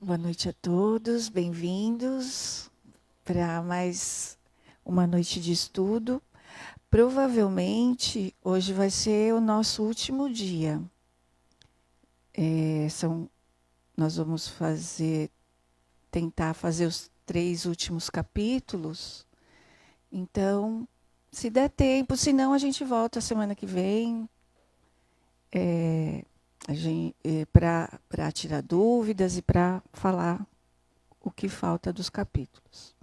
Boa noite a todos, bem-vindos para mais uma noite de estudo. Provavelmente hoje vai ser o nosso último dia. Nós vamos tentar fazer os 3 últimos capítulos. Então, se der tempo, senão a gente volta semana que vem. Para tirar dúvidas e para falar o que falta dos capítulos.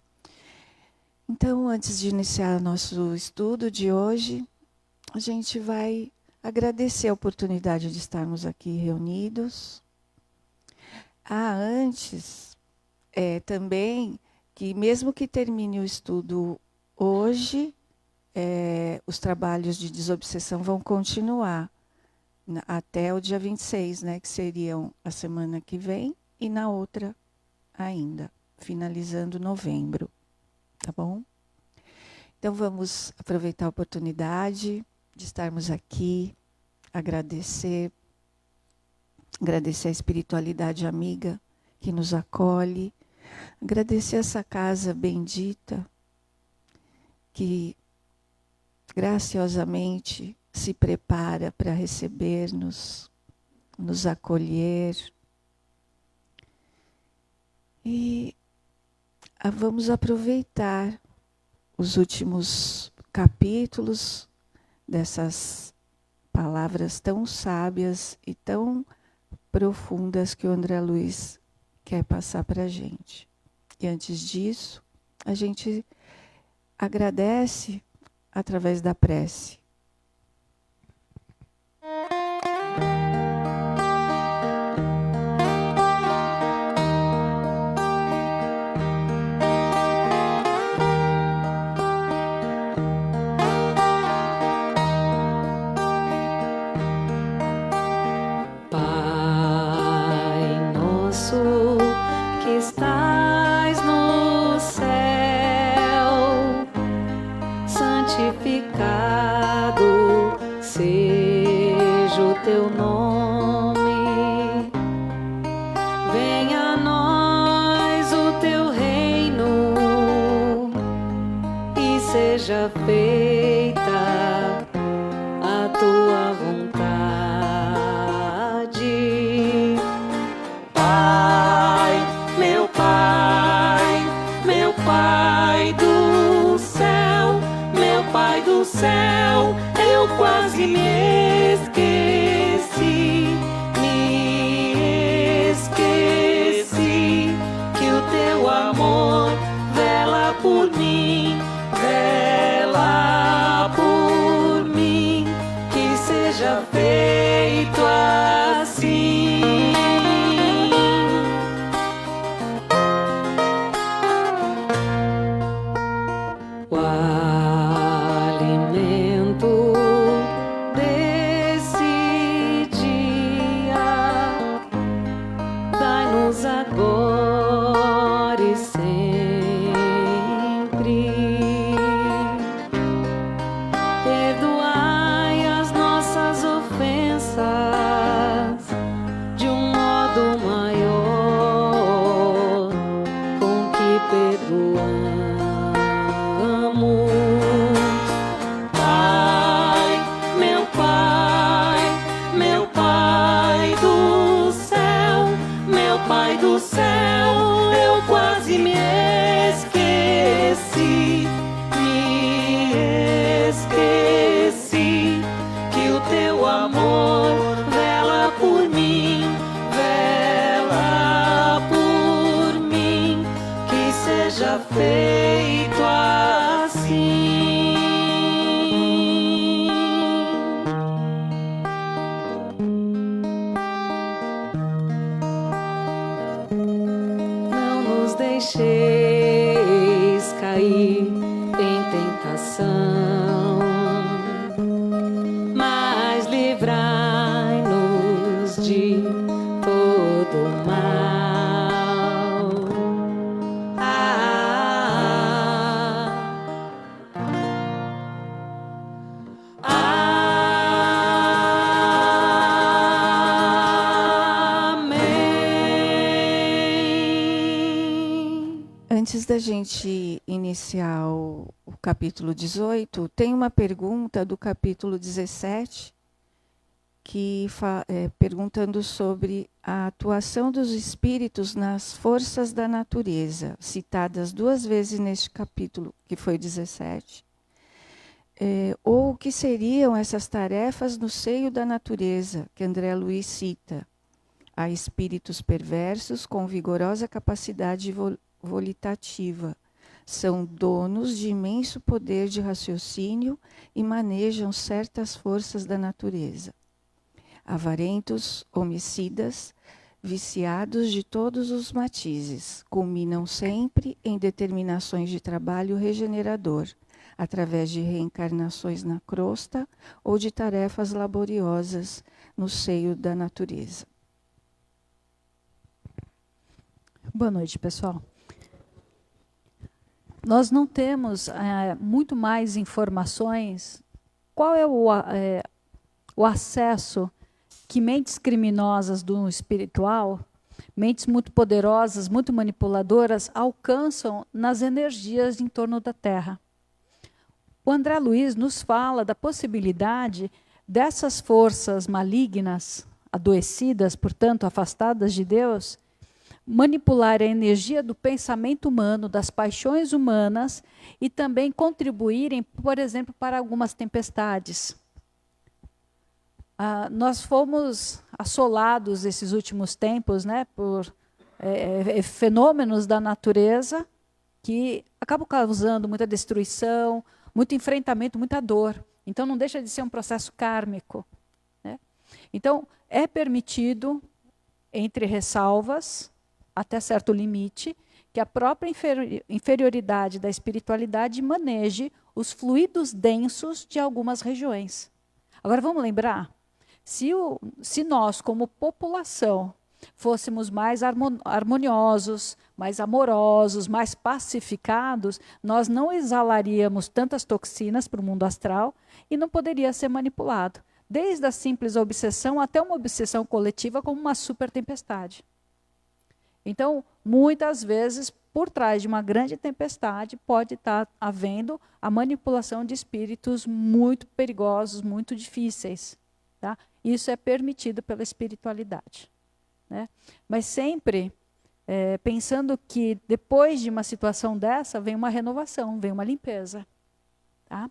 Então, antes de iniciar nosso estudo de hoje, a gente vai agradecer a oportunidade de estarmos aqui reunidos. Antes, também, que mesmo que termine o estudo hoje, os trabalhos de desobsessão vão continuar até o dia 26, né, que seriam a semana que vem, e na outra ainda, finalizando novembro, tá bom? Então vamos aproveitar a oportunidade de estarmos aqui, agradecer a espiritualidade amiga que nos acolhe, agradecer essa casa bendita que graciosamente se prepara para receber-nos, nos acolher. E vamos aproveitar os últimos capítulos dessas palavras tão sábias e tão profundas que o André Luiz quer passar para a gente. E antes disso, a gente agradece através da prece. Antes da gente iniciar o capítulo 18, tem uma pergunta do capítulo 17, perguntando sobre a atuação dos espíritos nas forças da natureza, citadas 2 vezes neste capítulo, que foi 17. Ou o que seriam essas tarefas no seio da natureza, que André Luiz cita. Há espíritos perversos com vigorosa capacidade volitativa. São donos de imenso poder de raciocínio e manejam certas forças da natureza. Avarentos, homicidas, viciados de todos os matizes, culminam sempre em determinações de trabalho regenerador, através de reencarnações na crosta ou de tarefas laboriosas no seio da natureza. Boa noite, pessoal. Nós não temos muito mais informações. Qual é o acesso que mentes criminosas do espiritual, mentes muito poderosas, muito manipuladoras, alcançam nas energias em torno da Terra? O André Luiz nos fala da possibilidade dessas forças malignas, adoecidas, portanto, afastadas de Deus, manipular a energia do pensamento humano, das paixões humanas e também contribuírem, por exemplo, para algumas tempestades. Nós fomos assolados esses últimos tempos, né, por fenômenos da natureza que acabam causando muita destruição, muito enfrentamento, muita dor. Então, não deixa de ser um processo kármico, né? Então, é permitido, entre ressalvas, até certo limite, que a própria inferioridade da espiritualidade maneje os fluidos densos de algumas regiões. Agora, vamos lembrar, se nós, como população, fôssemos mais harmoniosos, mais amorosos, mais pacificados, nós não exalaríamos tantas toxinas para o mundo astral e não poderia ser manipulado. Desde a simples obsessão até uma obsessão coletiva como uma super tempestade. Então, muitas vezes, por trás de uma grande tempestade, pode estar havendo a manipulação de espíritos muito perigosos, muito difíceis. Tá? Isso é permitido pela espiritualidade. Né? Mas sempre pensando que depois de uma situação dessa, vem uma renovação, vem uma limpeza. Tá?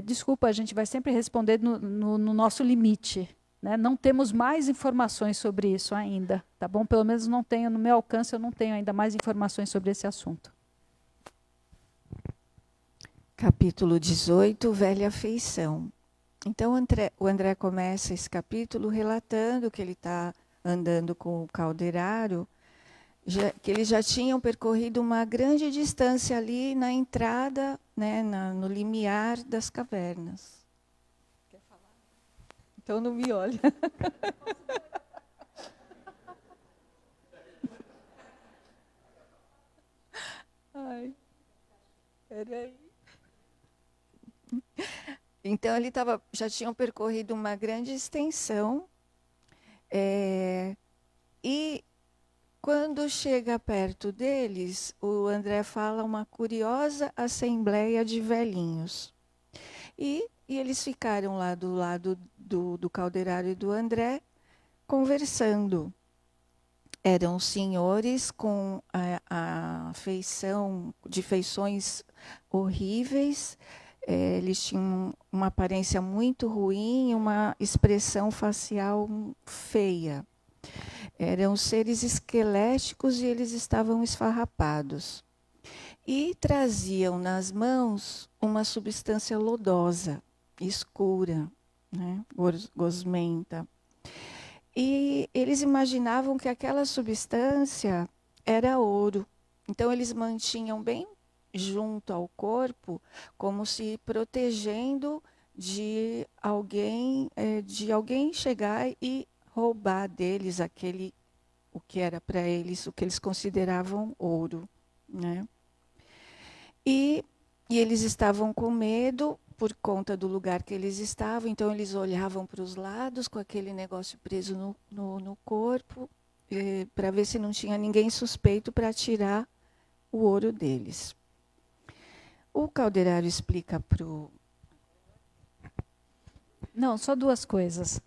Desculpa, a gente vai sempre responder no nosso limite. Né? Não temos mais informações sobre isso ainda, tá bom? Pelo menos não tenho, no meu alcance, eu não tenho ainda mais informações sobre esse assunto. Capítulo 18, Velha Afeição. Então, o André começa esse capítulo relatando que ele está andando com o calderário, que eles já tinham percorrido uma grande distância ali na entrada, né, no limiar das cavernas. Então não me olha. Ai, peraí. Então ele já tinham percorrido uma grande extensão e quando chega perto deles, o André fala uma curiosa assembleia de velhinhos. E eles ficaram lá do lado do calderário do André, conversando. Eram senhores com a feição, de feições horríveis, eles tinham uma aparência muito ruim, uma expressão facial feia. Eram seres esqueléticos e eles estavam esfarrapados. E traziam nas mãos uma substância lodosa, escura, né, gosmenta. E eles imaginavam que aquela substância era ouro. Então, eles mantinham bem junto ao corpo, como se protegendo de alguém chegar e roubar deles o que era para eles, o que eles consideravam ouro, né? E eles estavam com medo por conta do lugar que eles estavam, então eles olhavam para os lados com aquele negócio preso no corpo, para ver se não tinha ninguém suspeito para atirar o ouro deles. O calderário explica para o... Não, só duas coisas.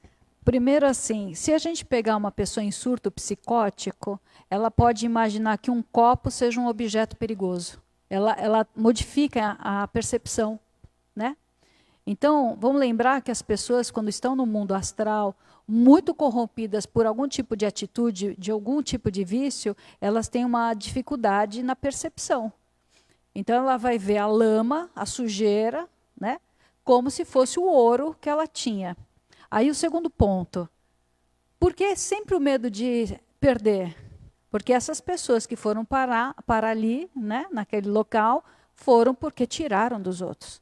Primeiro, assim, se a gente pegar uma pessoa em surto psicótico, ela pode imaginar que um copo seja um objeto perigoso. Ela modifica a percepção, né? Então, vamos lembrar que as pessoas, quando estão no mundo astral, muito corrompidas por algum tipo de atitude, de algum tipo de vício, elas têm uma dificuldade na percepção. Então, ela vai ver a lama, a sujeira, né, como se fosse o ouro que ela tinha. Aí, o segundo ponto. Por que sempre o medo de perder? Porque essas pessoas que foram parar ali, né, naquele local, foram porque tiraram dos outros.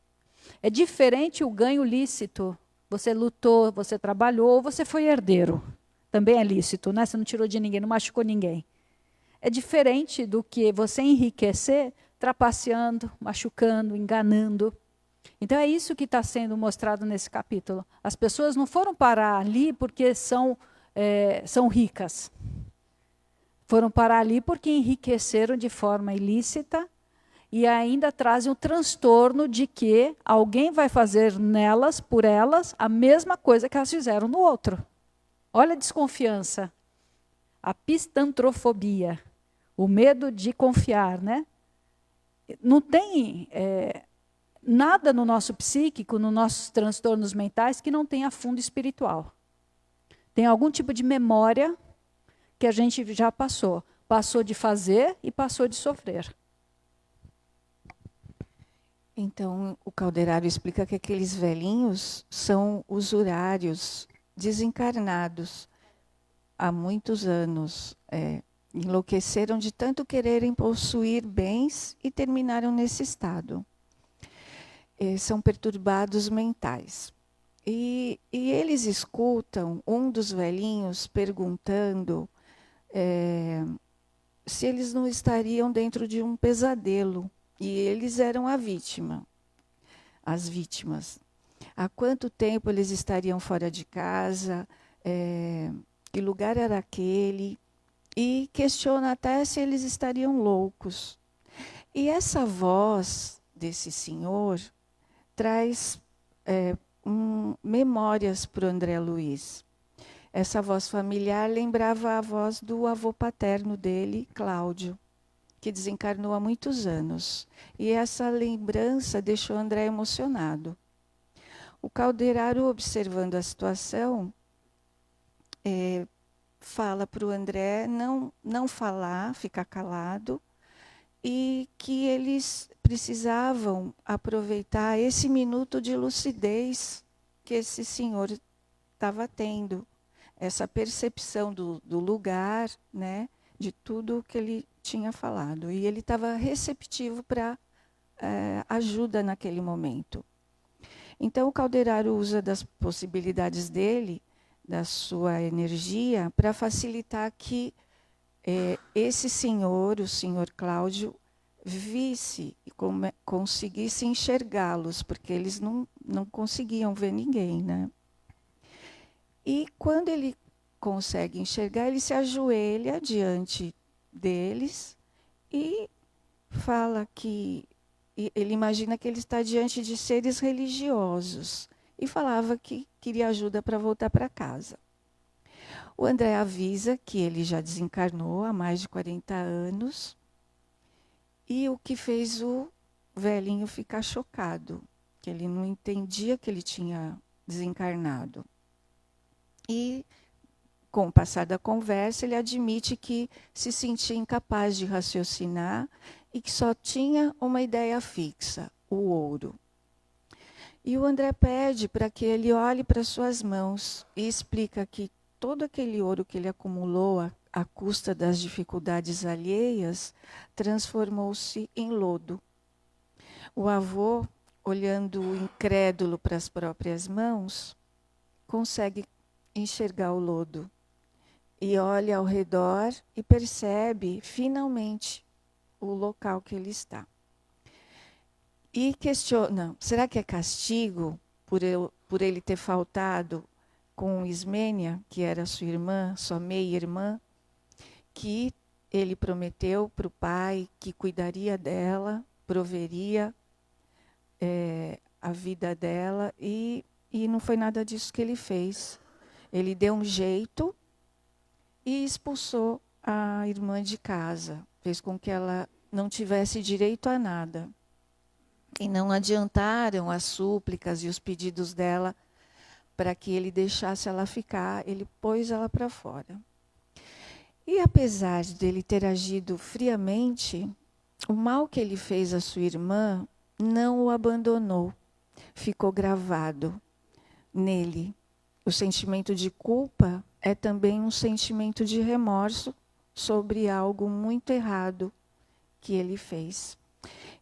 É diferente o ganho lícito. Você lutou, você trabalhou, você foi herdeiro. Também é lícito, né? Você não tirou de ninguém, não machucou ninguém. É diferente do que você enriquecer trapaceando, machucando, enganando. Então é isso que está sendo mostrado nesse capítulo. As pessoas não foram parar ali porque são ricas. Foram parar ali porque enriqueceram de forma ilícita e ainda trazem o transtorno de que alguém vai fazer nelas, por elas, a mesma coisa que elas fizeram no outro. Olha a desconfiança, a pistantrofobia, o medo de confiar, né? Não tem nada no nosso psíquico, nos nossos transtornos mentais, que não tenha fundo espiritual. Tem algum tipo de memória que a gente já passou. Passou de fazer e passou de sofrer. Então, o calderário explica que aqueles velhinhos são usurários, desencarnados há muitos anos. Enlouqueceram de tanto quererem possuir bens e terminaram nesse estado. São perturbados mentais. E eles escutam um dos velhinhos perguntando se eles não estariam dentro de um pesadelo. E eles eram a vítima, as vítimas. Há quanto tempo eles estariam fora de casa? Que lugar era aquele? E questiona até se eles estariam loucos. E essa voz desse senhor traz memórias para o André Luiz. Essa voz familiar lembrava a voz do avô paterno dele, Cláudio, que desencarnou há muitos anos. E essa lembrança deixou André emocionado. O calderário, observando a situação, fala para o André não falar, ficar calado, e que eles precisavam aproveitar esse minuto de lucidez que esse senhor estava tendo, essa percepção do lugar, né, de tudo que ele tinha falado. E ele estava receptivo para ajuda naquele momento. Então, o calderário usa das possibilidades dele, da sua energia, para facilitar que esse senhor, o senhor Cláudio, visse e conseguisse enxergá-los, porque eles não conseguiam ver ninguém, né? E quando ele consegue enxergar, ele se ajoelha diante deles e fala que ele imagina que ele está diante de seres religiosos e falava que queria ajuda para voltar para casa. O André avisa que ele já desencarnou há mais de 40 anos e o que fez o velhinho ficar chocado, que ele não entendia que ele tinha desencarnado. E, com o passar da conversa, ele admite que se sentia incapaz de raciocinar e que só tinha uma ideia fixa, o ouro. E o André pede para que ele olhe para suas mãos e explica que todo aquele ouro que ele acumulou à custa das dificuldades alheias transformou-se em lodo. O avô, olhando incrédulo para as próprias mãos, consegue enxergar o lodo e olha ao redor e percebe finalmente o local que ele está. E questiona, será que é castigo por ele ter faltado com Ismênia, que era sua irmã, sua meia-irmã, que ele prometeu para o pai que cuidaria dela, proveria a vida dela, e não foi nada disso que ele fez. Ele deu um jeito e expulsou a irmã de casa, fez com que ela não tivesse direito a nada. E não adiantaram as súplicas e os pedidos dela para que ele deixasse ela ficar, ele pôs ela para fora. E apesar de ele ter agido friamente, o mal que ele fez à sua irmã não o abandonou, ficou gravado nele. O sentimento de culpa é também um sentimento de remorso sobre algo muito errado que ele fez.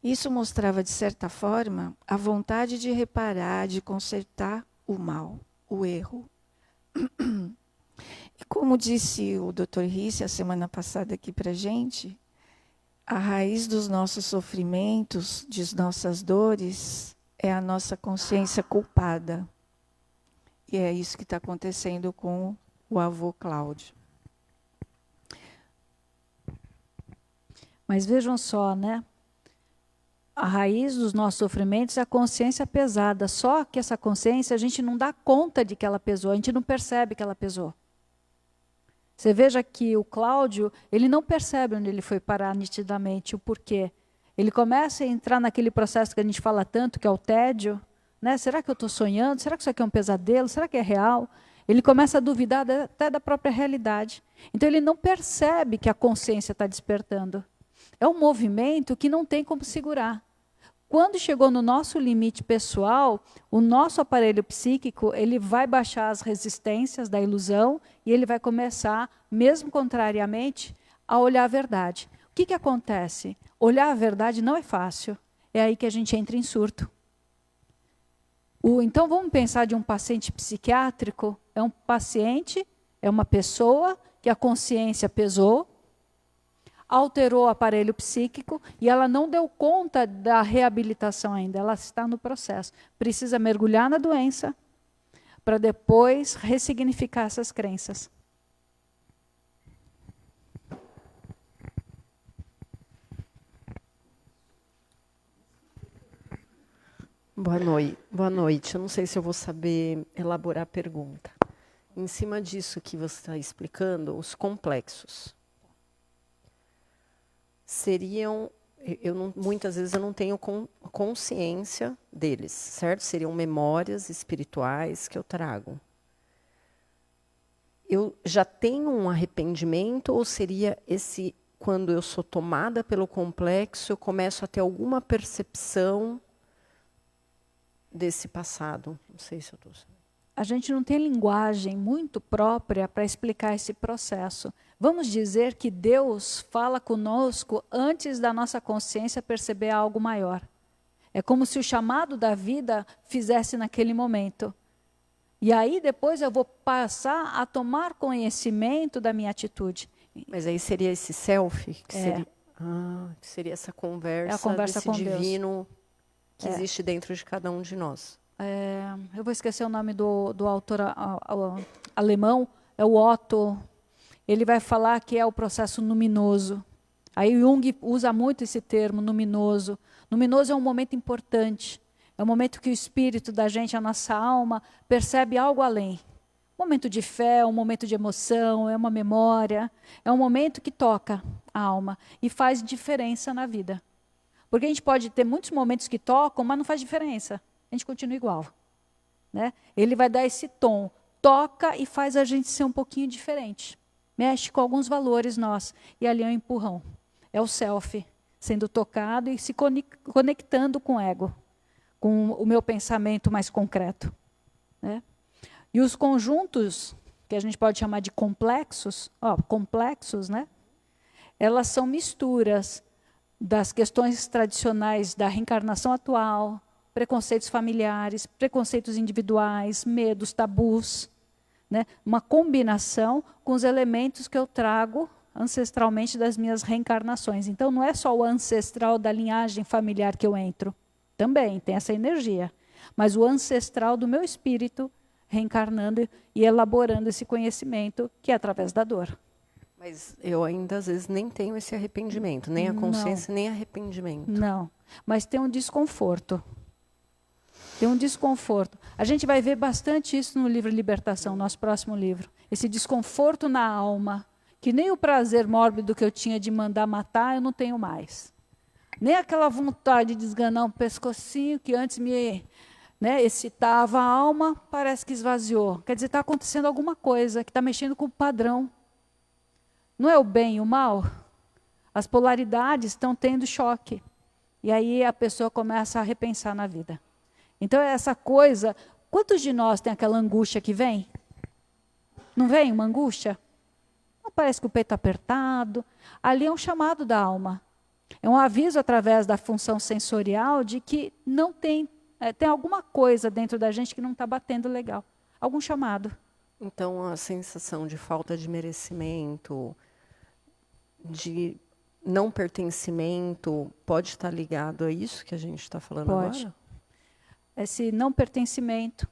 Isso mostrava, de certa forma, a vontade de reparar, de consertar o mal, o erro. E como disse o Dr. Risse a semana passada aqui para a gente, a raiz dos nossos sofrimentos, de nossas dores, é a nossa consciência culpada. E é isso que está acontecendo com o avô Cláudio. Mas vejam só, né? A raiz dos nossos sofrimentos é a consciência pesada. Só que essa consciência a gente não dá conta de que ela pesou, a gente não percebe que ela pesou. Você veja que o Cláudio, ele não percebe onde ele foi parar nitidamente, o porquê. Ele começa a entrar naquele processo que a gente fala tanto, que é o tédio. Né? Será que eu estou sonhando? Será que isso aqui é um pesadelo? Será que é real? Ele começa a duvidar até da própria realidade. Então ele não percebe que a consciência está despertando. É um movimento que não tem como segurar. Quando chegou no nosso limite pessoal, o nosso aparelho psíquico ele vai baixar as resistências da ilusão e ele vai começar, mesmo contrariamente, a olhar a verdade. O que acontece? Olhar a verdade não é fácil. É aí que a gente entra em surto. Então vamos pensar de um paciente psiquiátrico. É um paciente, é uma pessoa que a consciência pesou, alterou o aparelho psíquico e ela não deu conta da reabilitação ainda, ela está no processo. Precisa mergulhar na doença para depois ressignificar essas crenças. Boa noite. Boa noite. Eu não sei se eu vou saber elaborar a pergunta. Em cima disso que você está explicando, os complexos seriam, muitas vezes eu não tenho consciência deles, certo? Seriam memórias espirituais que eu trago. Eu já tenho um arrependimento ou seria esse, quando eu sou tomada pelo complexo, eu começo a ter alguma percepção desse passado? Não sei se eu estou... A gente não tem linguagem muito própria para explicar esse processo. Vamos dizer que Deus fala conosco antes da nossa consciência perceber algo maior. É como se o chamado da vida fizesse naquele momento. E aí depois eu vou passar a tomar conhecimento da minha atitude. Mas aí seria esse self? Que seria essa conversa, a conversa desse com divino Deus. Que existe dentro de cada um de nós. Eu vou esquecer o nome do autor alemão, é o Otto. Ele vai falar que é o processo luminoso. Aí Jung usa muito esse termo, luminoso. Luminoso é um momento importante. É um momento que o espírito da gente, a nossa alma, percebe algo além. Um momento de fé, um momento de emoção, é uma memória. É um momento que toca a alma e faz diferença na vida. Porque a gente pode ter muitos momentos que tocam, mas não faz diferença. A gente continua igual. Né? Ele vai dar esse tom. Toca e faz a gente ser um pouquinho diferente. Mexe com alguns valores nossos. E ali é um empurrão. É o self sendo tocado e se conectando com o ego. Com o meu pensamento mais concreto. Né? E os conjuntos, que a gente pode chamar de complexos, né? Elas são misturas das questões tradicionais da reencarnação atual, preconceitos familiares, preconceitos individuais, medos, tabus, né? Uma combinação com os elementos que eu trago ancestralmente das minhas reencarnações. Então, não é só o ancestral da linhagem familiar que eu entro, também tem essa energia, mas o ancestral do meu espírito reencarnando e elaborando esse conhecimento que é através da dor. Mas eu ainda, às vezes, nem tenho esse arrependimento, nem a consciência, nem arrependimento. Não, mas tem um desconforto. Tem um desconforto. A gente vai ver bastante isso no livro Libertação, nosso próximo livro. Esse desconforto na alma, que nem o prazer mórbido que eu tinha de mandar matar, eu não tenho mais. Nem aquela vontade de esganar um pescocinho que antes me excitava a alma, parece que esvaziou. Quer dizer, está acontecendo alguma coisa que está mexendo com o padrão. Não é o bem e o mal? As polaridades estão tendo choque. E aí a pessoa começa a repensar na vida. Então, essa coisa... Quantos de nós tem aquela angústia que vem? Não vem uma angústia? Não parece que o peito está apertado. Ali é um chamado da alma. É um aviso através da função sensorial de que não tem alguma coisa dentro da gente que não está batendo legal. Algum chamado. Então, a sensação de falta de merecimento, de não pertencimento, pode estar ligado a isso que a gente está falando agora? Esse não pertencimento,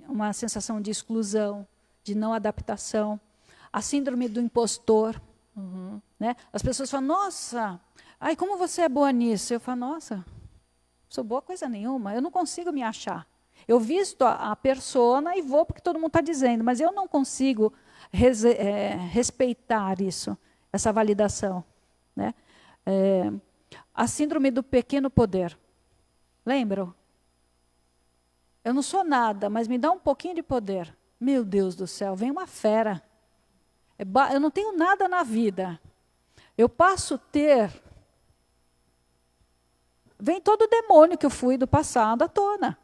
uma sensação de exclusão, de não adaptação, a síndrome do impostor. Né? As pessoas falam, nossa, ai, como você é boa nisso? Eu falo, nossa, não sou boa coisa nenhuma, eu não consigo me achar. Eu visto a persona e vou porque todo mundo está dizendo, mas eu não consigo respeitar isso, essa validação. Né? A síndrome do pequeno poder. Lembram? Eu não sou nada, mas me dá um pouquinho de poder. Meu Deus do céu, vem uma fera. Eu não tenho nada na vida. Eu passo a ter... Vem todo o demônio que eu fui do passado à tona.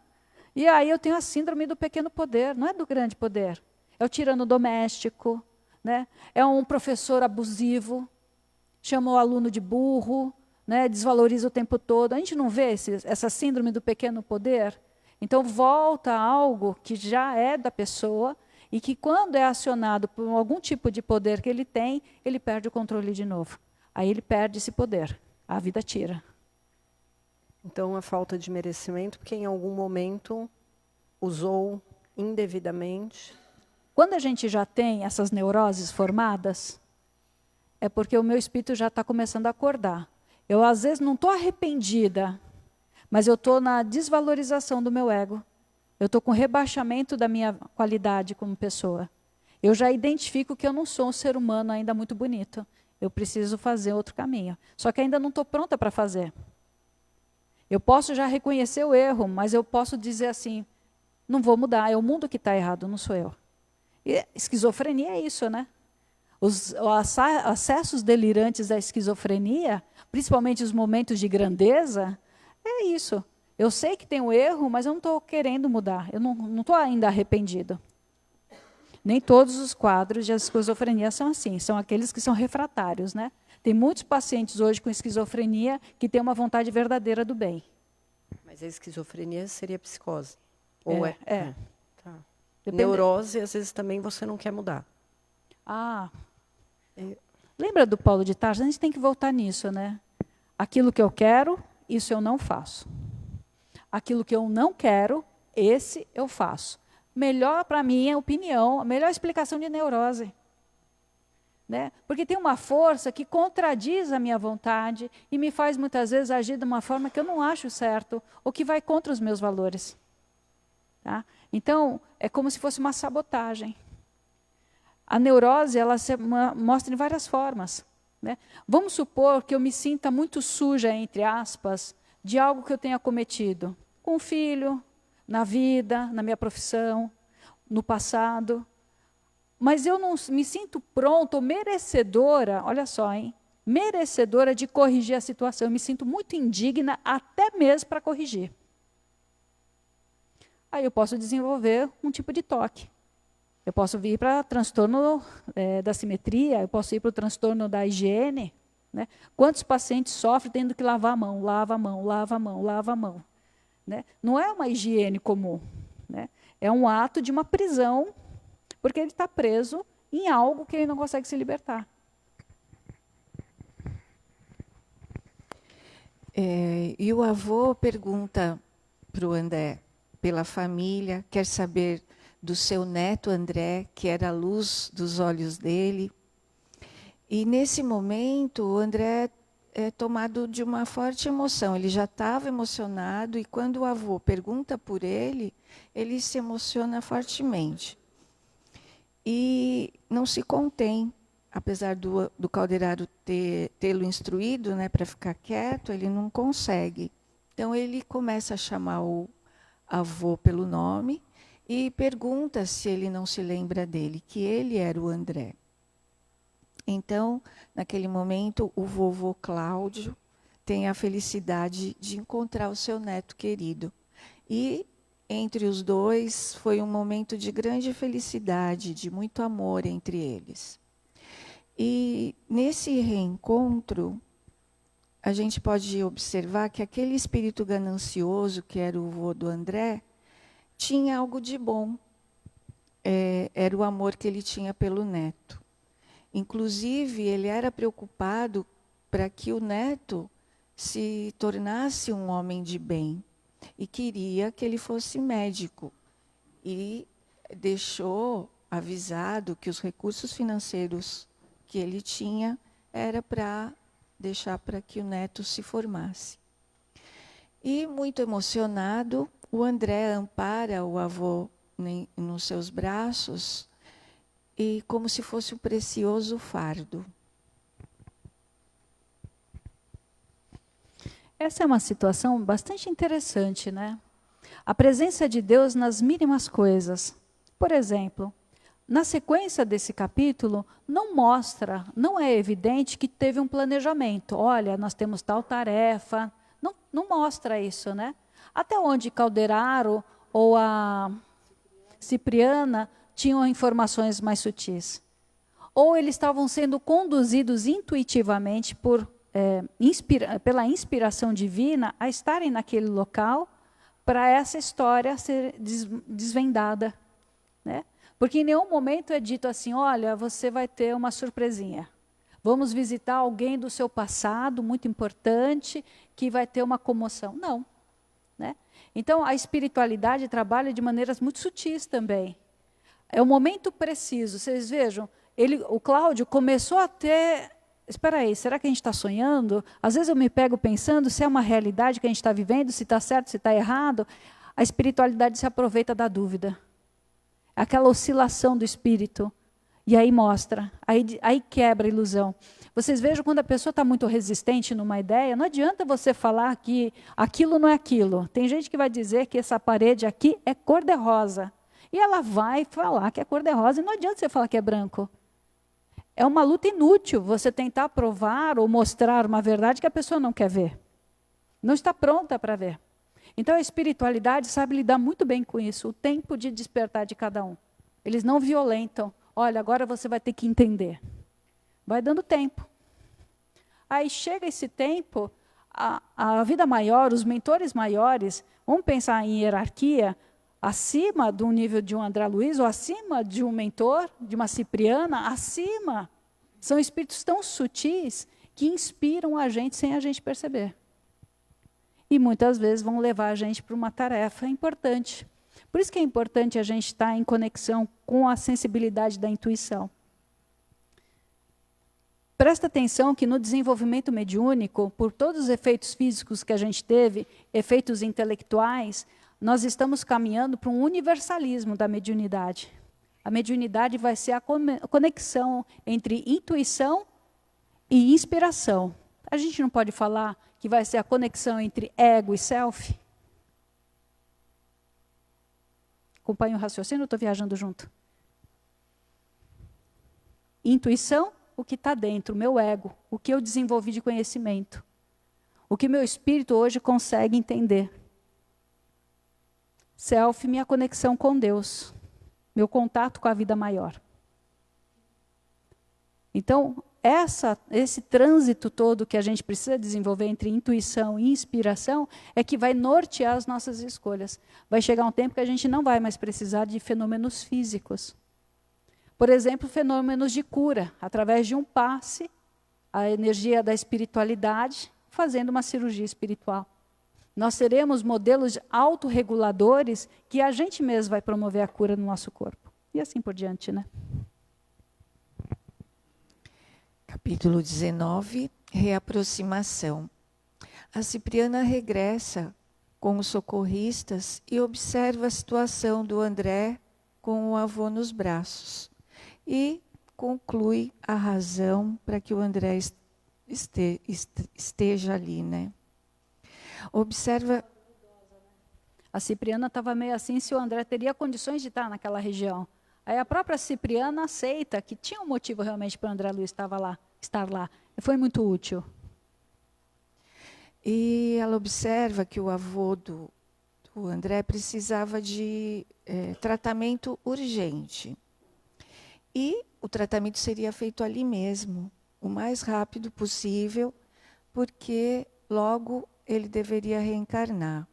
E aí eu tenho a síndrome do pequeno poder, não é do grande poder. É o tirano doméstico, né? É um professor abusivo, chama o aluno de burro, né? Desvaloriza o tempo todo. A gente não vê essa síndrome do pequeno poder? Então, volta a algo que já é da pessoa e que, quando é acionado por algum tipo de poder que ele tem, ele perde o controle de novo. Aí ele perde esse poder, a vida tira. Então, a falta de merecimento, porque em algum momento usou indevidamente. Quando a gente já tem essas neuroses formadas, é porque o meu espírito já está começando a acordar. Eu, às vezes, não estou arrependida, mas eu estou na desvalorização do meu ego. Eu estou com rebaixamento da minha qualidade como pessoa. Eu já identifico que eu não sou um ser humano ainda muito bonito. Eu preciso fazer outro caminho. Só que ainda não estou pronta para fazer. Eu posso já reconhecer o erro, mas eu posso dizer assim, não vou mudar, é o mundo que está errado, não sou eu. E esquizofrenia é isso, né? Os acessos delirantes da esquizofrenia, principalmente os momentos de grandeza, é isso. Eu sei que tem um erro, mas eu não estou querendo mudar. Eu não estou ainda arrependido. Nem todos os quadros de esquizofrenia são assim. São aqueles que são refratários, né? Tem muitos pacientes hoje com esquizofrenia que têm uma vontade verdadeira do bem. Mas a esquizofrenia seria psicose? Ou é. Tá. Neurose, às vezes, também você não quer mudar. Lembra do Paulo de Tarso? A gente tem que voltar nisso, né? Aquilo que eu quero, isso eu não faço. Aquilo que eu não quero, esse eu faço. Melhor, para mim, a opinião, a melhor explicação de neurose. Né? Porque tem uma força que contradiz a minha vontade e me faz, muitas vezes, agir de uma forma que eu não acho certo, ou que vai contra os meus valores. Tá? Então, é como se fosse uma sabotagem. A neurose, ela se mostra em várias formas. Né? Vamos supor que eu me sinta muito suja, entre aspas, de algo que eu tenha cometido. Com um filho, na vida, na minha profissão, no passado. Mas eu não me sinto pronta ou merecedora, olha só, hein? Merecedora de corrigir a situação. Eu me sinto muito indigna até mesmo para corrigir. Aí eu posso desenvolver um tipo de toque. Eu posso vir para transtorno da simetria, eu posso ir para o transtorno da higiene. Né? Quantos pacientes sofrem tendo que lavar a mão, lava a mão, lava a mão, lava a mão. Né? Não é uma higiene comum. Né? É um ato de uma prisão, porque ele está preso em algo que ele não consegue se libertar. E o avô pergunta para o André, pela família, quer saber do seu neto André, que era a luz dos olhos dele. E nesse momento, o André é tomado de uma forte emoção. Ele já estava emocionado e quando o avô pergunta por ele se emociona fortemente. E não se contém, apesar do Calderaro tê-lo instruído, né, para ficar quieto, ele não consegue. Então ele começa a chamar o avô pelo nome e pergunta se ele não se lembra dele, que ele era o André. Então, naquele momento, o vovô Cláudio tem a felicidade de encontrar o seu neto querido. E, entre os dois, foi um momento de grande felicidade, de muito amor entre eles. E, nesse reencontro, a gente pode observar que aquele espírito ganancioso, que era o vô do André, tinha algo de bom. Era o amor que ele tinha pelo neto. Inclusive, ele era preocupado para que o neto se tornasse um homem de bem e queria que ele fosse médico. E deixou avisado que os recursos financeiros que ele tinha era para deixar para que o neto se formasse. E, muito emocionado, o André ampara o avô nos seus braços e como se fosse um precioso fardo. Essa é uma situação bastante interessante, né? A presença de Deus nas mínimas coisas. Por exemplo, na sequência desse capítulo, não é evidente que teve um planejamento. Olha, nós temos tal tarefa. Não mostra isso, né? Até onde Calderaro ou a Cipriana tinham informações mais sutis. Ou eles estavam sendo conduzidos intuitivamente pela inspiração divina a estarem naquele local para essa história ser desvendada, né? Porque em nenhum momento é dito assim, olha, você vai ter uma surpresinha. Vamos visitar alguém do seu passado, muito importante, que vai ter uma comoção. Não. Né? Então, a espiritualidade trabalha de maneiras muito sutis também. É o momento preciso. Vocês vejam, o Cláudio começou a ter... Espera aí, será que a gente está sonhando? Às vezes eu me pego pensando se é uma realidade que a gente está vivendo, se está certo, se está errado. A espiritualidade se aproveita da dúvida. Aquela oscilação do espírito. E aí mostra, aí quebra a ilusão. Vocês vejam, quando a pessoa está muito resistente numa ideia, não adianta você falar que aquilo não é aquilo. Tem gente que vai dizer que essa parede aqui é cor-de-rosa. E ela vai falar que é cor-de-rosa, e não adianta você falar que é branco. É uma luta inútil você tentar provar ou mostrar uma verdade que a pessoa não quer ver. Não está pronta para ver. Então a espiritualidade sabe lidar muito bem com isso, o tempo de despertar de cada um. Eles não violentam. Olha, agora você vai ter que entender. Vai dando tempo. Aí chega esse tempo, a vida maior, os mentores maiores, vamos pensar em hierarquia, acima do nível de um André Luiz, ou acima de um mentor, de uma Cipriana, acima. São espíritos tão sutis que inspiram a gente sem a gente perceber. E muitas vezes vão levar a gente para uma tarefa importante. Por isso que é importante a gente estar em conexão com a sensibilidade da intuição. Presta atenção que no desenvolvimento mediúnico, por todos os efeitos físicos que a gente teve, efeitos intelectuais, nós estamos caminhando para um universalismo da mediunidade. A mediunidade vai ser a conexão entre intuição e inspiração. A gente não pode falar que vai ser a conexão entre ego e self? Acompanha o raciocínio ou estou viajando junto? Intuição, o que está dentro, o meu ego, o que eu desenvolvi de conhecimento. O que meu espírito hoje consegue entender. Self, minha conexão com Deus. Meu contato com a vida maior. Então, esse trânsito todo que a gente precisa desenvolver entre intuição e inspiração é que vai nortear as nossas escolhas. Vai chegar um tempo que a gente não vai mais precisar de fenômenos físicos. Por exemplo, fenômenos de cura, através de um passe, a energia da espiritualidade, fazendo uma cirurgia espiritual. Nós seremos modelos autorreguladores que a gente mesmo vai promover a cura no nosso corpo. E assim por diante, né? Capítulo 19, reaproximação. A Cipriana regressa com os socorristas e observa a situação do André com o avô nos braços. E conclui a razão para que o André esteja ali, né? Observa... A Cipriana estava meio assim se o André teria condições de estar naquela região. Aí a própria Cipriana aceita que tinha um motivo realmente para o André Luiz estar lá. E foi muito útil. E ela observa que o avô do André precisava de tratamento urgente. E o tratamento seria feito ali mesmo, o mais rápido possível, porque logo ele deveria reencarnar.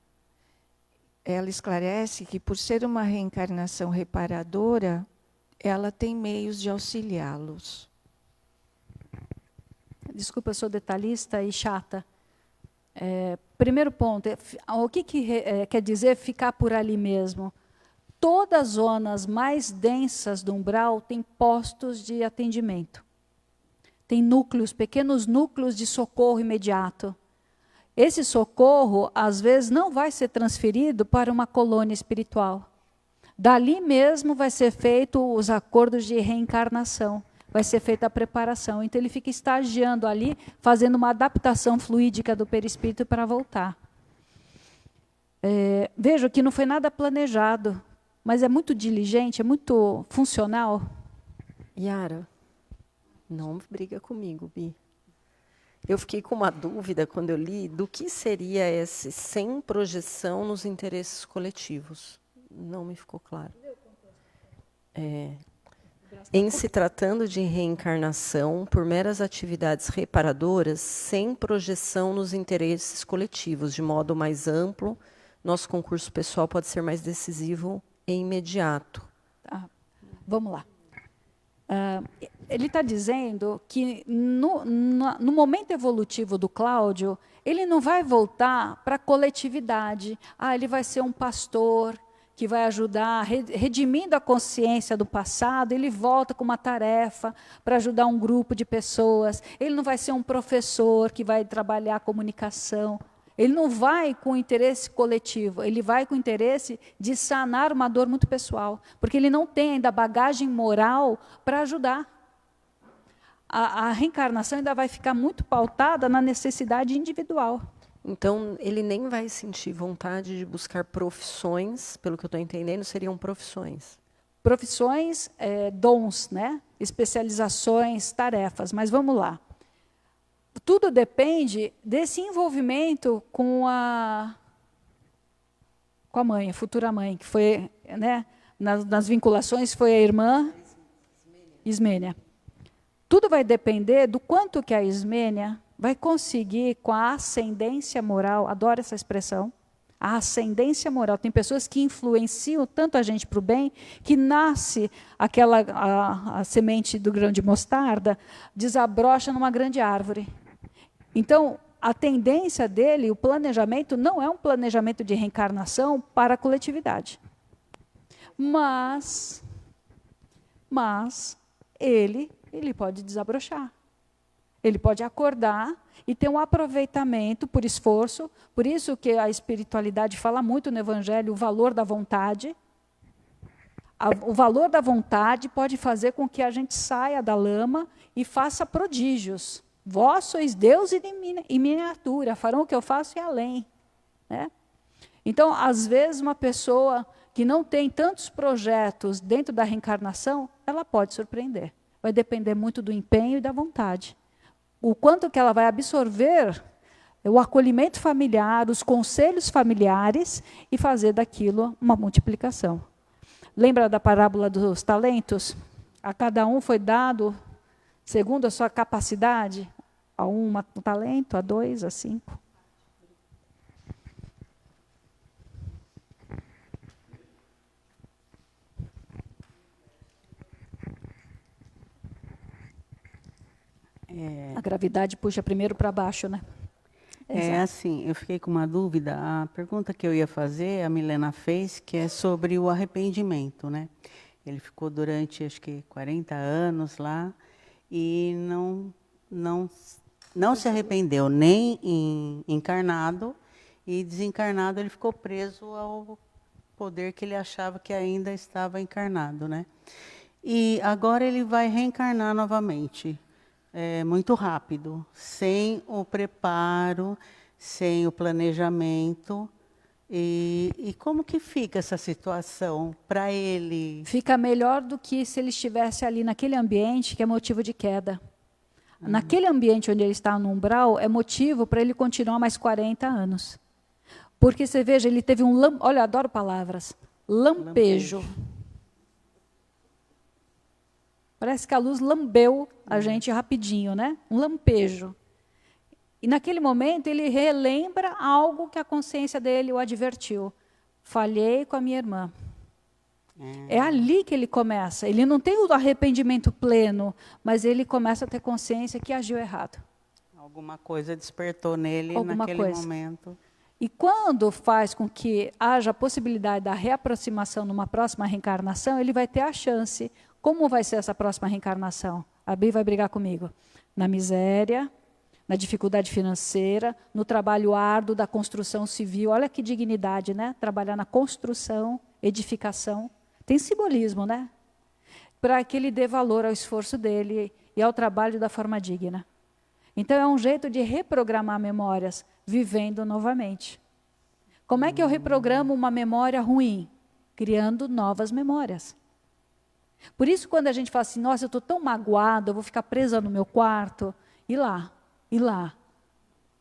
Ela esclarece que, por ser uma reencarnação reparadora, ela tem meios de auxiliá-los. Desculpa, eu sou detalhista e chata. Primeiro ponto, o que quer dizer ficar por ali mesmo? Todas as zonas mais densas do umbral têm postos de atendimento. Tem núcleos, pequenos núcleos de socorro imediato. Esse socorro, às vezes, não vai ser transferido para uma colônia espiritual. Dali mesmo vai ser feito os acordos de reencarnação, vai ser feita a preparação. Então, ele fica estagiando ali, fazendo uma adaptação fluídica do perispírito para voltar. Vejo que não foi nada planejado, mas é muito diligente, é muito funcional. Yara, não briga comigo, Bi. Eu fiquei com uma dúvida quando eu li do que seria esse sem projeção nos interesses coletivos. Não me ficou claro. Em se tratando de reencarnação por meras atividades reparadoras, sem projeção nos interesses coletivos, de modo mais amplo, nosso concurso pessoal pode ser mais decisivo e imediato. Vamos lá. Ele está dizendo que no momento evolutivo do Cláudio, ele não vai voltar para a coletividade. Ele vai ser um pastor que vai ajudar, redimindo a consciência do passado, ele volta com uma tarefa para ajudar um grupo de pessoas. Ele não vai ser um professor que vai trabalhar a comunicação. Ele não vai com interesse coletivo, ele vai com interesse de sanar uma dor muito pessoal, porque ele não tem ainda bagagem moral para ajudar. A reencarnação ainda vai ficar muito pautada na necessidade individual. Então, ele nem vai sentir vontade de buscar profissões, pelo que eu estou entendendo, seriam profissões. Profissões, dons, né? Especializações, tarefas, mas vamos lá. Tudo depende desse envolvimento com a mãe, a futura mãe, que foi, né, nas vinculações foi a irmã Ismênia. Tudo vai depender do quanto que a Ismênia vai conseguir com a ascendência moral, adoro essa expressão, a ascendência moral. Tem pessoas que influenciam tanto a gente para o bem, que nasce a semente do grão de mostarda, desabrocha numa grande árvore. Então, a tendência dele, o planejamento, não é um planejamento de reencarnação para a coletividade. Mas ele pode desabrochar. Ele pode acordar e ter um aproveitamento por esforço. Por isso que a espiritualidade fala muito no Evangelho o valor da vontade. O valor da vontade pode fazer com que a gente saia da lama e faça prodígios. Vós sois Deus em miniatura, farão o que eu faço e além. Né? Então, às vezes, uma pessoa que não tem tantos projetos dentro da reencarnação, ela pode surpreender. Vai depender muito do empenho e da vontade. O quanto que ela vai absorver o acolhimento familiar, os conselhos familiares e fazer daquilo uma multiplicação. Lembra da parábola dos talentos? A cada um foi dado, segundo a sua capacidade, a um talento, a 2, a 5. A gravidade puxa primeiro para baixo, né? Exato. Assim, eu fiquei com uma dúvida. A pergunta que eu ia fazer, a Milena fez, que é sobre o arrependimento, né? Ele ficou durante, acho que, 40 anos lá e não se arrependeu nem encarnado, e desencarnado ele ficou preso ao poder que ele achava que ainda estava encarnado, né? E agora ele vai reencarnar novamente, muito rápido, sem o preparo, sem o planejamento. E como que fica essa situação para ele? Fica melhor do que se ele estivesse ali naquele ambiente que é motivo de queda. Naquele ambiente onde ele está no umbral, é motivo para ele continuar mais 40 anos. Porque você veja, ele teve olha, eu adoro palavras, lampejo. Parece que a luz lambeu a gente rapidinho, né? Um lampejo. E naquele momento ele relembra algo que a consciência dele o advertiu. Falhei com a minha irmã. É ali que ele começa. Ele não tem o arrependimento pleno, mas ele começa a ter consciência que agiu errado. Alguma coisa despertou nele naquele momento. E quando faz com que haja a possibilidade da reaproximação numa próxima reencarnação, ele vai ter a chance. Como vai ser essa próxima reencarnação? A Bi vai brigar comigo. Na miséria, na dificuldade financeira, no trabalho árduo da construção civil. Olha que dignidade, né? Trabalhar na construção, edificação. Tem simbolismo, né? Para que ele dê valor ao esforço dele e ao trabalho da forma digna. Então, é um jeito de reprogramar memórias, vivendo novamente. Como é que eu reprogramo uma memória ruim? Criando novas memórias. Por isso, quando a gente fala assim, nossa, eu estou tão magoada, eu vou ficar presa no meu quarto, e lá.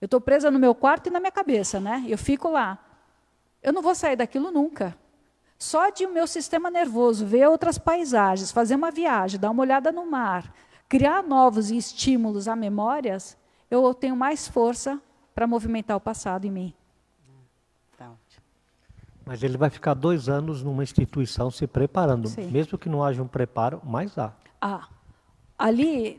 Eu estou presa no meu quarto e na minha cabeça, né? Eu fico lá. Eu não vou sair daquilo nunca. Só de o meu sistema nervoso, ver outras paisagens, fazer uma viagem, dar uma olhada no mar, criar novos estímulos a memórias, eu tenho mais força para movimentar o passado em mim. Mas ele vai ficar 2 anos numa instituição se preparando, Sim. mesmo que não haja um preparo, mas há. Ali,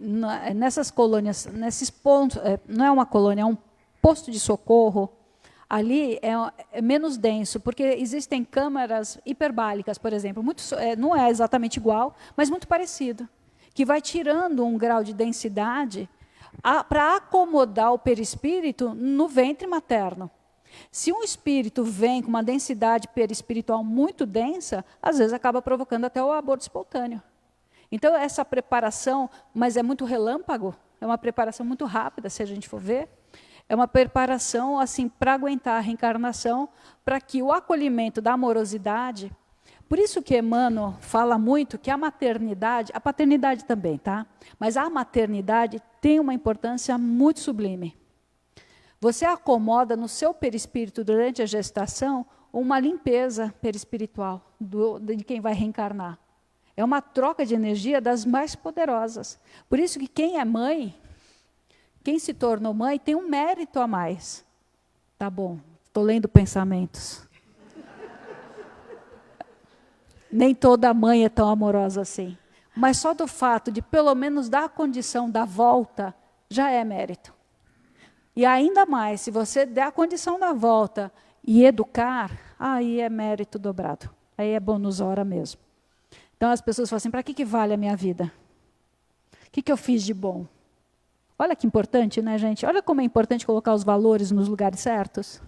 nessas colônias, nesses pontos, não é uma colônia, é um posto de socorro, ali é menos denso, porque existem câmaras hiperbálicas, por exemplo, não é exatamente igual, mas muito parecido, que vai tirando um grau de densidade para acomodar o perispírito no ventre materno. Se um espírito vem com uma densidade perispiritual muito densa, às vezes acaba provocando até o aborto espontâneo. Então, essa preparação, mas é muito relâmpago, é uma preparação muito rápida, se a gente for ver, é uma preparação assim, para aguentar a reencarnação, para que o acolhimento da amorosidade. Por isso que Emmanuel fala muito que a maternidade, a paternidade também, tá? Mas a maternidade tem uma importância muito sublime. Você acomoda no seu perispírito, durante a gestação, uma limpeza perispiritual de quem vai reencarnar. É uma troca de energia das mais poderosas. Por isso que quem é mãe, quem se tornou mãe, tem um mérito a mais. Tá bom, estou lendo pensamentos. Nem toda mãe é tão amorosa assim. Mas só do fato de, pelo menos, dar a condição da volta, já é mérito. E ainda mais, se você der a condição da volta e educar, aí é mérito dobrado. Aí é bônus hora mesmo. Então as pessoas falam assim, para que vale a minha vida? O que eu fiz de bom? Olha que importante, né, gente? Olha como é importante colocar os valores nos lugares certos.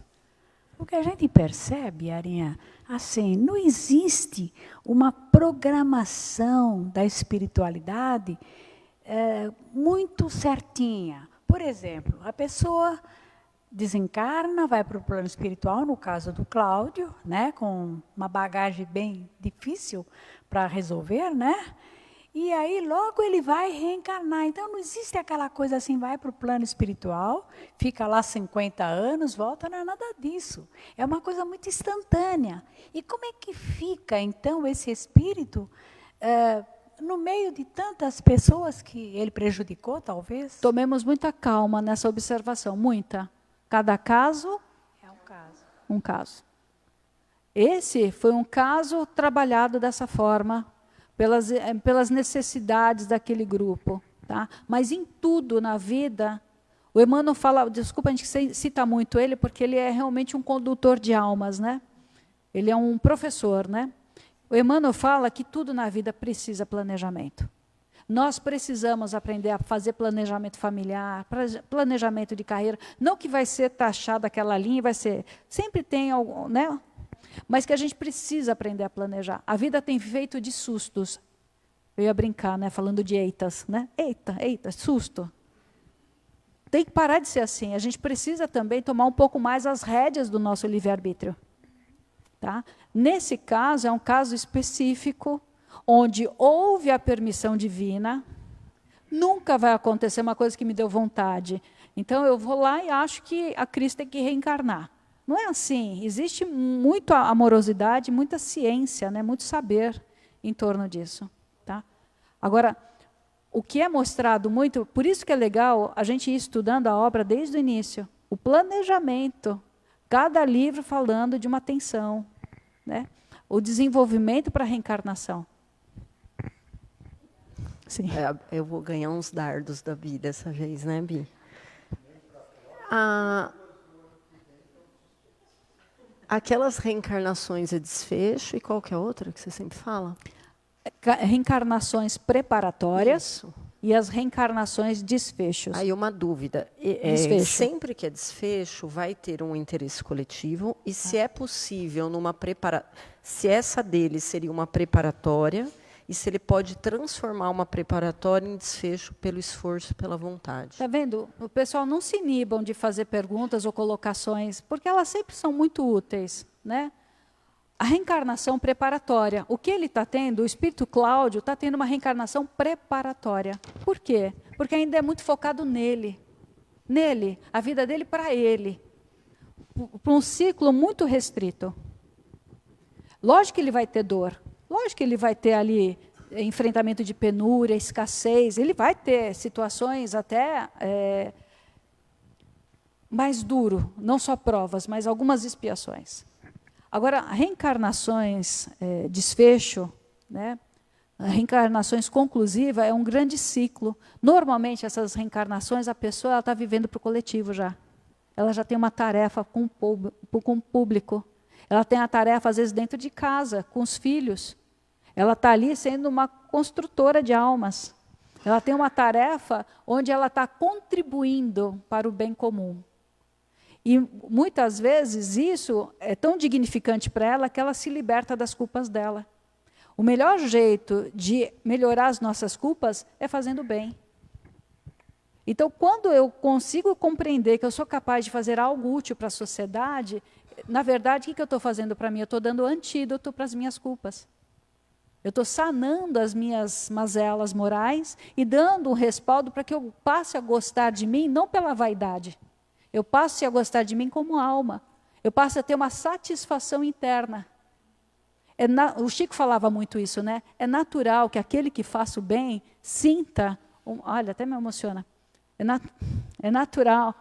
O que a gente percebe, Arinha, assim, não existe uma programação da espiritualidade muito certinha. Por exemplo, a pessoa desencarna, vai para o plano espiritual, no caso do Cláudio, né, com uma bagagem bem difícil para resolver, né? E aí logo ele vai reencarnar. Então não existe aquela coisa assim, vai para o plano espiritual, fica lá 50 anos, volta, não é nada disso. É uma coisa muito instantânea. E como é que fica então esse espírito no meio de tantas pessoas que ele prejudicou, talvez? Tomemos muita calma nessa observação, muita. Cada caso é um caso. Um caso. Esse foi um caso trabalhado dessa forma, pelas necessidades daquele grupo. Tá? Mas em tudo na vida, o Emmanuel fala, desculpa, a gente cita muito ele, porque ele é realmente um condutor de almas, né? Ele é um professor, né? O Emmanuel fala que tudo na vida precisa planejamento. Nós precisamos aprender a fazer planejamento familiar, planejamento de carreira. Não que vai ser taxada aquela linha, vai ser... Sempre tem algo, né? Mas que a gente precisa aprender a planejar. A vida tem feito de sustos. Eu ia brincar, né? Falando de eitas, né? Eita, susto. Tem que parar de ser assim. A gente precisa também tomar um pouco mais as rédeas do nosso livre-arbítrio. Tá? Nesse caso, é um caso específico, onde houve a permissão divina, nunca vai acontecer uma coisa que me deu vontade. Então, eu vou lá e acho que a Cris tem que reencarnar. Não é assim. Existe muita amorosidade, muita ciência, né? Muito saber em torno disso. Tá? Agora, o que é mostrado muito, por isso que é legal a gente ir estudando a obra desde o início, o planejamento, cada livro falando de uma tensão, né? O desenvolvimento para a reencarnação. Sim. Eu vou ganhar uns dardos da Bi dessa vez, né, Bi? Aquelas reencarnações é desfecho, e qual que é a outra que você sempre fala? Reencarnações preparatórias. Isso. E as reencarnações desfechos. Aí uma dúvida. Desfecho. Sempre que é desfecho, vai ter um interesse coletivo, e se é possível, se essa dele seria uma preparatória, e se ele pode transformar uma preparatória em desfecho pelo esforço, pela vontade. Está vendo? O pessoal não se inibam de fazer perguntas ou colocações, porque elas sempre são muito úteis, né? A reencarnação preparatória. O que ele está tendo, o espírito Cláudio está tendo uma reencarnação preparatória. Por quê? Porque ainda é muito focado nele. Nele, a vida dele para ele. Para um ciclo muito restrito. Lógico que ele vai ter dor. Lógico que ele vai ter ali enfrentamento de penúria, escassez. Ele vai ter situações até mais duro. Não só provas, mas algumas expiações. Agora, reencarnações, desfecho, né? Reencarnações conclusivas é um grande ciclo. Normalmente, essas reencarnações, a pessoa está vivendo para o coletivo já. Ela já tem uma tarefa com o público. Ela tem a tarefa, às vezes, dentro de casa, com os filhos. Ela está ali sendo uma construtora de almas. Ela tem uma tarefa onde ela está contribuindo para o bem comum. E muitas vezes isso é tão dignificante para ela que ela se liberta das culpas dela. O melhor jeito de melhorar as nossas culpas é fazendo bem. Então, quando eu consigo compreender que eu sou capaz de fazer algo útil para a sociedade, na verdade, o que eu estou fazendo para mim? Eu estou dando antídoto para as minhas culpas. Eu estou sanando as minhas mazelas morais e dando um respaldo para que eu passe a gostar de mim, não pela vaidade. Eu passo a gostar de mim como alma. Eu passo a ter uma satisfação interna. O Chico falava muito isso, né? É natural que aquele que faça o bem sinta... olha, até me emociona. É natural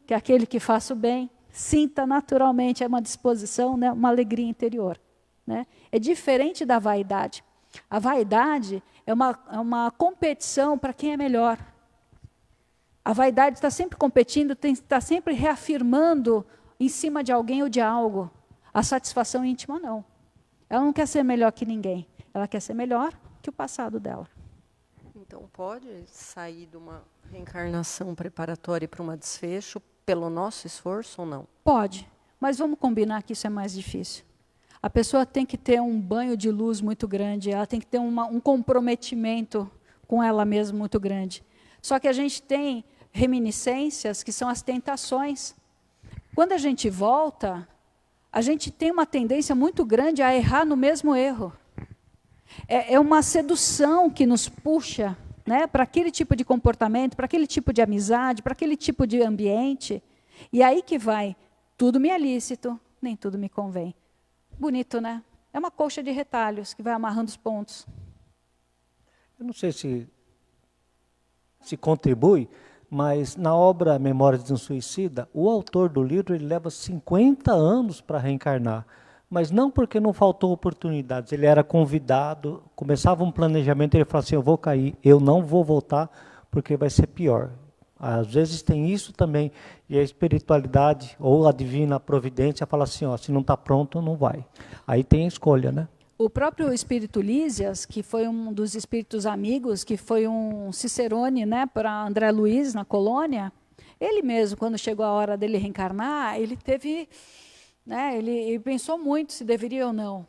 que aquele que faça o bem sinta naturalmente uma disposição, né? Uma alegria interior. Né? É diferente da vaidade. A vaidade é uma competição para quem é melhor. A vaidade está sempre competindo, está sempre reafirmando em cima de alguém ou de algo. A satisfação íntima, não. Ela não quer ser melhor que ninguém. Ela quer ser melhor que o passado dela. Então, pode sair de uma reencarnação preparatória para um desfecho pelo nosso esforço ou não? Pode, mas vamos combinar que isso é mais difícil. A pessoa tem que ter um banho de luz muito grande, ela tem que ter um comprometimento com ela mesma muito grande. Só que a gente tem reminiscências que são as tentações. Quando a gente volta, a gente tem uma tendência muito grande a errar no mesmo erro. É uma sedução que nos puxa, né, para aquele tipo de comportamento, para aquele tipo de amizade, para aquele tipo de ambiente. E aí que vai, tudo me é lícito, nem tudo me convém. Bonito, né? É uma colcha de retalhos que vai amarrando os pontos. Eu não sei se contribui, mas na obra Memórias de um Suicida, o autor do livro ele leva 50 anos para reencarnar. Mas não porque não faltou oportunidades. Ele era convidado, começava um planejamento, ele falava assim, eu vou cair, eu não vou voltar porque vai ser pior. Às vezes tem isso também, e a espiritualidade ou a divina providência fala assim, ó, se não está pronto, não vai. Aí tem a escolha, né? O próprio espírito Lísias, que foi um dos espíritos amigos, que foi um cicerone, né, para André Luiz, na colônia, ele mesmo, quando chegou a hora dele reencarnar, ele teve, né, ele pensou muito se deveria ou não,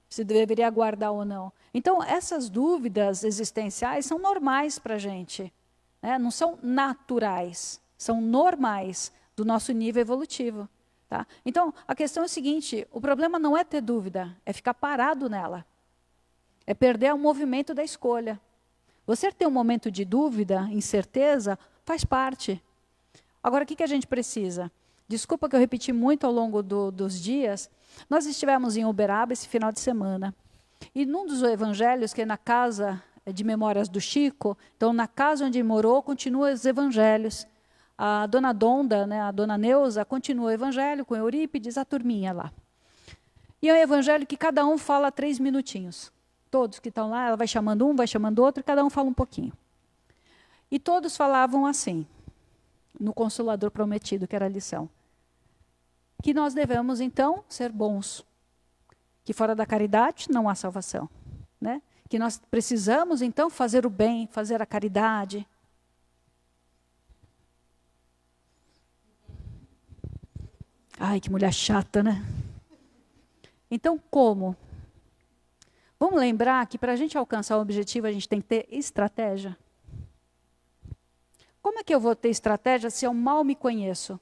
se deveria aguardar ou não. Então, essas dúvidas existenciais são normais para a gente, né, não são naturais, são normais do nosso nível evolutivo. Tá? Então, a questão é a seguinte, o problema não é ter dúvida, é ficar parado nela. É perder o movimento da escolha. Você ter um momento de dúvida, incerteza, faz parte. Agora, o que a gente precisa? Desculpa que eu repeti muito ao longo dos dias. Nós estivemos em Uberaba esse final de semana. E num dos evangelhos, que é na casa de memórias do Chico, então na casa onde ele morou, continua os evangelhos. A dona Donda, né, a dona Neuza, continua o evangelho com Eurípides, a turminha lá. E é um evangelho que cada um fala 3 minutinhos. Todos que estão lá, ela vai chamando um, vai chamando outro, e cada um fala um pouquinho. E todos falavam assim, no Consolador Prometido, que era a lição. Que nós devemos, então, ser bons. Que fora da caridade não há salvação. Né? Que nós precisamos, então, fazer o bem, fazer a caridade. Ai, que mulher chata, né? Então, como? Vamos lembrar que para a gente alcançar o objetivo, a gente tem que ter estratégia. Como é que eu vou ter estratégia se eu mal me conheço?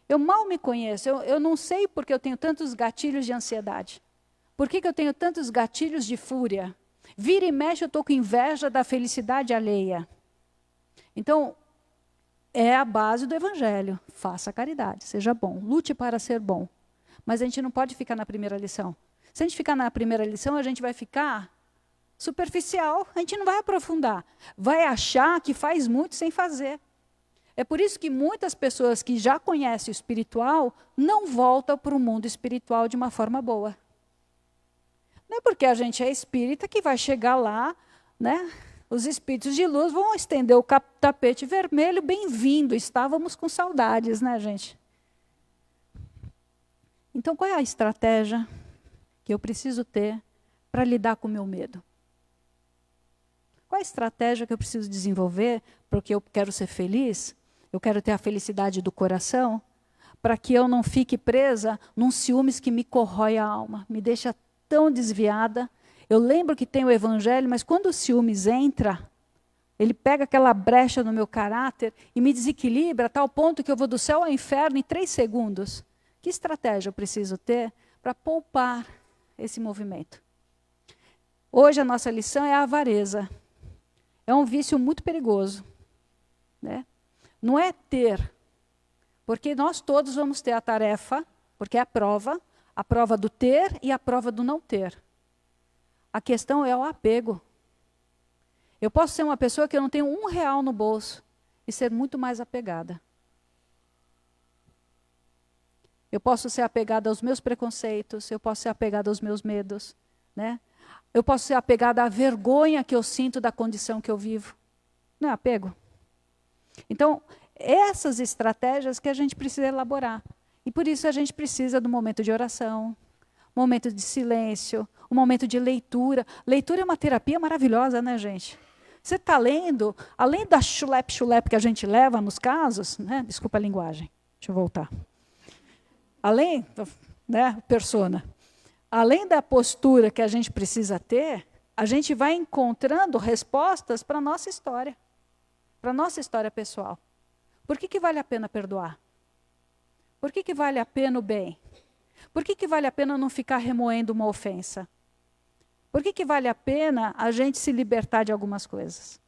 Eu mal me conheço, eu não sei porque eu tenho tantos gatilhos de ansiedade. Por que eu tenho tantos gatilhos de fúria? Vira e mexe, eu estou com inveja da felicidade alheia. Então, é a base do evangelho. Faça caridade, seja bom, lute para ser bom. Mas a gente não pode ficar na primeira lição. Se a gente ficar na primeira lição, a gente vai ficar superficial, a gente não vai aprofundar. Vai achar que faz muito sem fazer. É por isso que muitas pessoas que já conhecem o espiritual não voltam para o mundo espiritual de uma forma boa. Não é porque a gente é espírita que vai chegar lá, né? Os espíritos de luz vão estender o tapete vermelho, bem-vindo, estávamos com saudades, né, gente? Então, qual é a estratégia que eu preciso ter para lidar com o meu medo? Qual é a estratégia que eu preciso desenvolver porque eu quero ser feliz? Eu quero ter a felicidade do coração? Para que eu não fique presa num ciúmes que me corrói a alma, me deixa tão desviada. Eu lembro que tem o evangelho, mas quando o ciúmes entra, ele pega aquela brecha no meu caráter e me desequilibra a tal ponto que eu vou do céu ao inferno em 3 segundos. Que estratégia eu preciso ter para poupar esse movimento? Hoje a nossa lição é a avareza. É um vício muito perigoso. Né? Não é ter, porque nós todos vamos ter a tarefa, porque é a prova do ter e a prova do não ter. A questão é o apego. Eu posso ser uma pessoa que eu não tenho R$1 no bolso e ser muito mais apegada. Eu posso ser apegada aos meus preconceitos, eu posso ser apegada aos meus medos, né? Eu posso ser apegada à vergonha que eu sinto da condição que eu vivo. Não é apego? Então, essas estratégias que a gente precisa elaborar. E por isso a gente precisa do momento de oração, momento de silêncio, um momento de leitura. Leitura é uma terapia maravilhosa, né, gente? Você está lendo, além da chulep-chulep que a gente leva nos casos, né? Desculpa a linguagem, deixa eu voltar. Além, né, persona, além da postura que a gente precisa ter, a gente vai encontrando respostas para a nossa história pessoal. Por que vale a pena perdoar? Por que vale a pena o bem? Por que vale a pena não ficar remoendo uma ofensa? Por que vale a pena a gente se libertar de algumas coisas?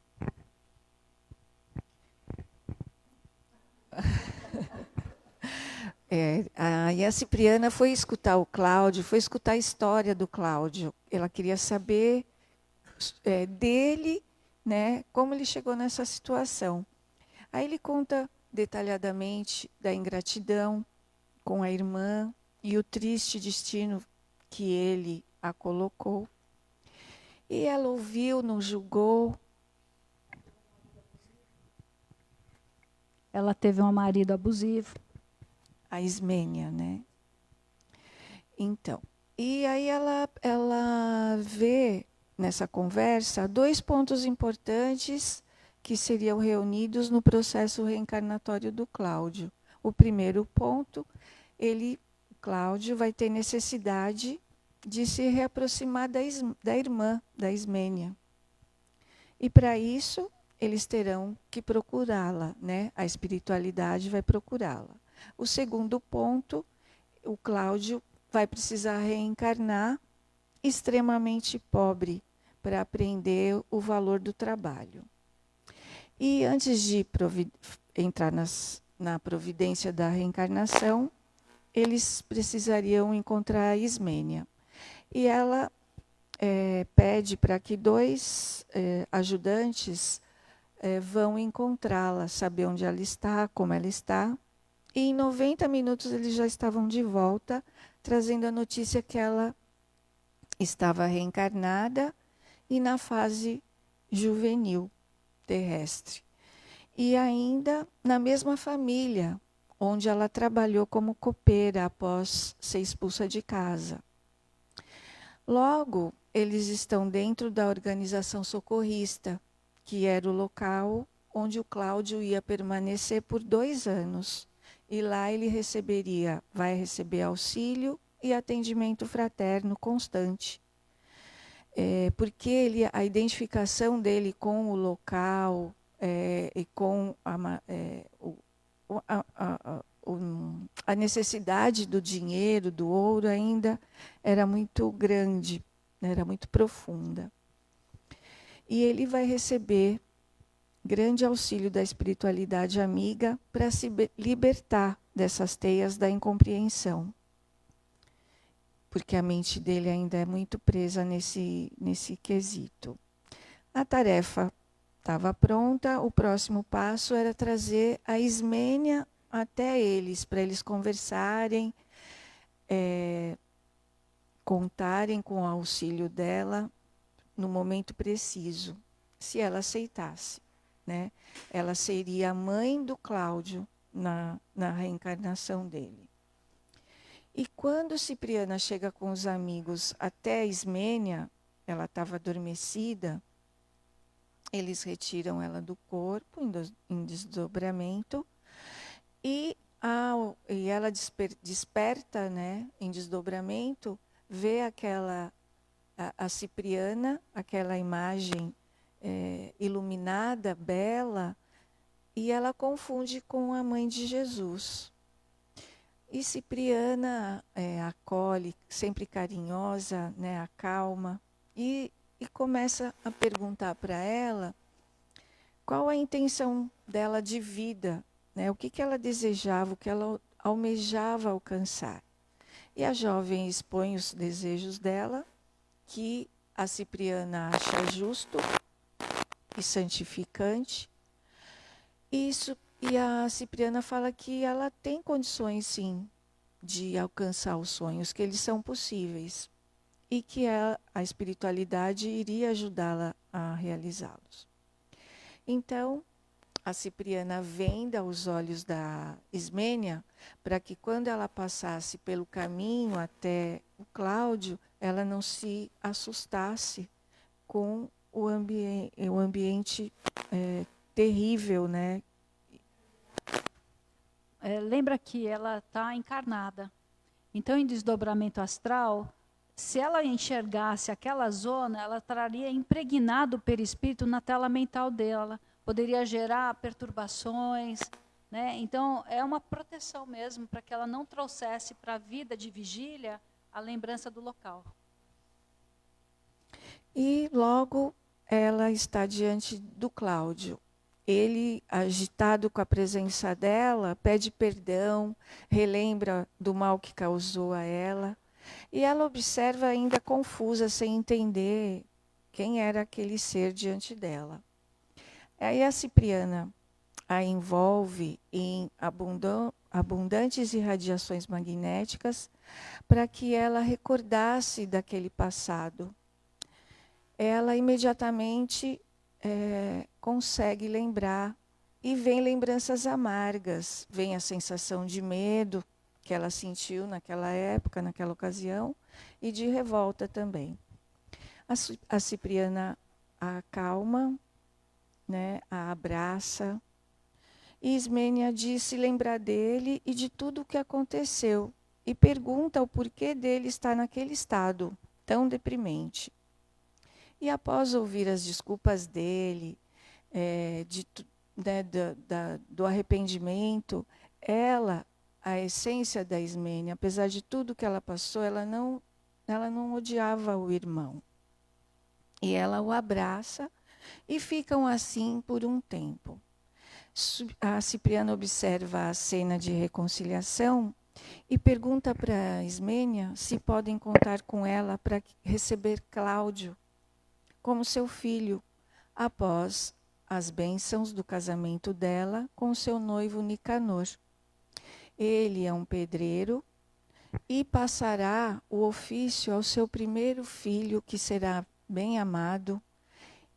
A Ian Cipriana foi escutar o Cláudio, foi escutar a história do Cláudio. Ela queria saber dele, né, como ele chegou nessa situação. Aí ele conta detalhadamente da ingratidão com a irmã e o triste destino que ele a colocou. E ela ouviu, não julgou. Ela teve um marido abusivo. A Ismênia, né? Então, E aí ela vê nessa conversa 2 pontos importantes que seriam reunidos no processo reencarnatório do Cláudio. O primeiro ponto, Cláudio vai ter necessidade de se reaproximar da irmã, da Ismênia. E para isso, eles terão que procurá-la, né? A espiritualidade vai procurá-la. O segundo ponto, o Cláudio vai precisar reencarnar extremamente pobre para aprender o valor do trabalho. E antes de entrar na providência da reencarnação, eles precisariam encontrar a Ismênia. E ela pede para que 2 ajudantes vão encontrá-la, saber onde ela está, como ela está. E em 90 minutos eles já estavam de volta, trazendo a notícia que ela estava reencarnada e na fase juvenil terrestre. E ainda na mesma família, onde ela trabalhou como copeira após ser expulsa de casa. Logo, eles estão dentro da organização socorrista, que era o local onde o Cláudio ia permanecer por 2 anos. E lá ele vai receber auxílio e atendimento fraterno constante. Porque a identificação dele com o local e com a necessidade do dinheiro, do ouro, ainda era muito grande, era muito profunda. E ele vai receber grande auxílio da espiritualidade amiga para se libertar dessas teias da incompreensão. Porque a mente dele ainda é muito presa nesse quesito. A tarefa estava pronta, o próximo passo era trazer a Ismênia até eles, para eles conversarem, contarem com o auxílio dela no momento preciso, se ela aceitasse, né? Ela seria a mãe do Cláudio na reencarnação dele. E quando Cipriana chega com os amigos até Ismênia, ela estava adormecida, eles retiram ela do corpo em desdobramento e ela desperta, né, em desdobramento, vê a Cipriana, aquela imagem iluminada, bela, e ela confunde com a mãe de Jesus. E Cipriana acolhe, sempre carinhosa, né, acalma, e começa a perguntar para ela qual a intenção dela de vida, né, o que ela desejava, o que ela almejava alcançar. E a jovem expõe os desejos dela, que a Cipriana acha justo e santificante. E a Cipriana fala que ela tem condições, sim, de alcançar os sonhos, que eles são possíveis. E que a espiritualidade iria ajudá-la a realizá-los. Então, a Cipriana venda os olhos da Ismênia para que quando ela passasse pelo caminho até o Cláudio, ela não se assustasse com o ambiente terrível, né? Lembra que ela está encarnada. Então, em desdobramento astral, se ela enxergasse aquela zona, ela traria impregnado o perispírito na tela mental dela. Poderia gerar perturbações, né? Então, é uma proteção mesmo, para que ela não trouxesse para a vida de vigília a lembrança do local. E logo ela está diante do Cláudio. Ele, agitado com a presença dela, pede perdão, relembra do mal que causou a ela. E ela observa ainda confusa, sem entender quem era aquele ser diante dela. Aí a Cipriana a envolve em abundantes irradiações magnéticas para que ela recordasse daquele passado. Ela imediatamente consegue lembrar e vem lembranças amargas, vem a sensação de medo que ela sentiu naquela época, naquela ocasião, e de revolta também. A Cipriana a acalma, né, a abraça, e Ismênia diz se lembrar dele e de tudo o que aconteceu, e pergunta o porquê dele estar naquele estado tão deprimente. E após ouvir as desculpas dele, do arrependimento, a essência da Ismênia, apesar de tudo que ela passou, ela não odiava o irmão. E ela o abraça e ficam assim por um tempo. A Cipriana observa a cena de reconciliação e pergunta para Ismênia se podem contar com ela para receber Cláudio como seu filho, após as bênçãos do casamento dela com seu noivo Nicanor. Ele é um pedreiro e passará o ofício ao seu primeiro filho, que será bem amado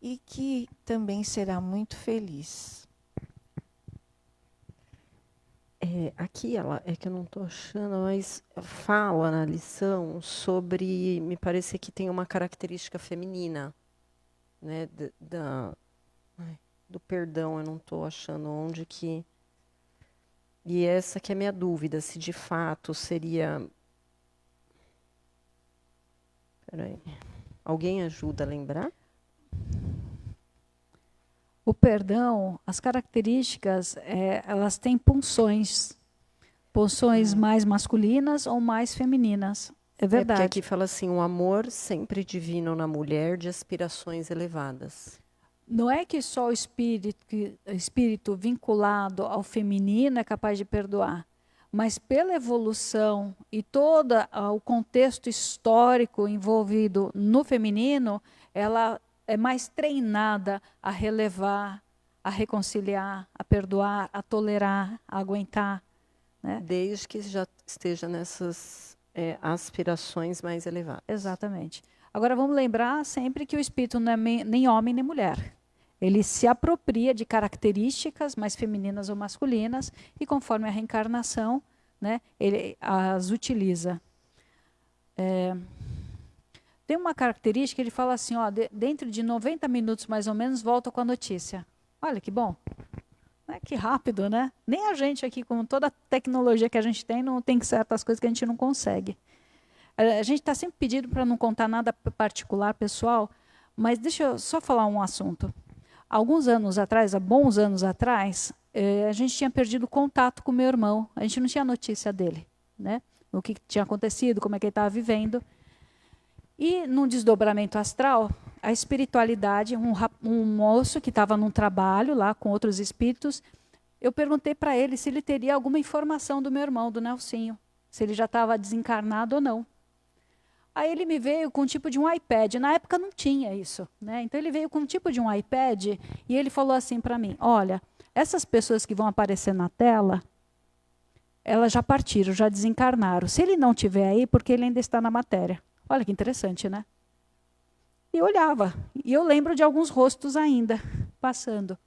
e que também será muito feliz. Aqui é que eu não estou achando, mas fala na lição sobre, me parece que tem uma característica feminina, né, do perdão, eu não estou achando onde que... E essa que é a minha dúvida, se de fato seria... Peraí. Alguém ajuda a lembrar? O perdão, as características, elas têm punções mais masculinas ou mais femininas. É verdade. Porque aqui fala assim, o amor sempre divino na mulher de aspirações elevadas. Não é que só o espírito vinculado ao feminino é capaz de perdoar, mas pela evolução e todo o contexto histórico envolvido no feminino, ela é mais treinada a relevar, a reconciliar, a perdoar, a tolerar, a aguentar. Né? Desde que já esteja nessas aspirações mais elevadas. Exatamente. Agora, vamos lembrar sempre que o espírito não é nem homem nem mulher. Ele se apropria de características mais femininas ou masculinas e, conforme a reencarnação, né, ele as utiliza. Tem uma característica, ele fala assim, ó, dentro de 90 minutos, mais ou menos, volta com a notícia. Olha que bom. Que rápido, né? Nem a gente aqui, com toda a tecnologia que a gente tem, não tem certas coisas que a gente não consegue. A gente está sempre pedindo para não contar nada particular, pessoal, mas deixa eu só falar um assunto. Há bons anos atrás, a gente tinha perdido contato com meu irmão. A gente não tinha notícia dele, né? O que tinha acontecido, como é que ele estava vivendo. E, num desdobramento astral, a espiritualidade, um moço que estava num trabalho lá com outros espíritos, eu perguntei para ele se ele teria alguma informação do meu irmão, do Nelsinho, se ele já estava desencarnado ou não. Aí ele me veio com um tipo de um iPad. Na época não tinha isso, né? Então ele veio com um tipo de um iPad e ele falou assim para mim, olha, essas pessoas que vão aparecer na tela, elas já partiram, já desencarnaram. Se ele não estiver aí, porque ele ainda está na matéria. Olha que interessante, né? E eu olhava, e eu lembro de alguns rostos ainda passando.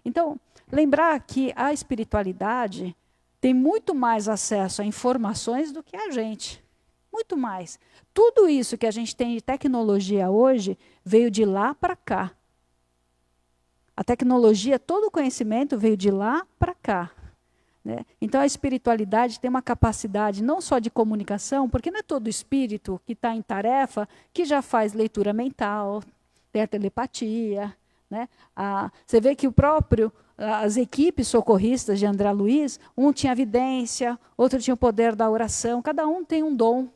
Então, lembrar que a espiritualidade tem muito mais acesso a informações do que a gente. Muito mais. Tudo isso que a gente tem de tecnologia hoje veio de lá para cá. A tecnologia, todo o conhecimento veio de lá para cá. Né? Então, a espiritualidade tem uma capacidade não só de comunicação, porque não é todo espírito que está em tarefa que já faz leitura mental, tem a telepatia. Né? Você vê que as equipes socorristas de André Luiz, um tinha vidência, outro tinha o poder da oração, cada um tem um dom.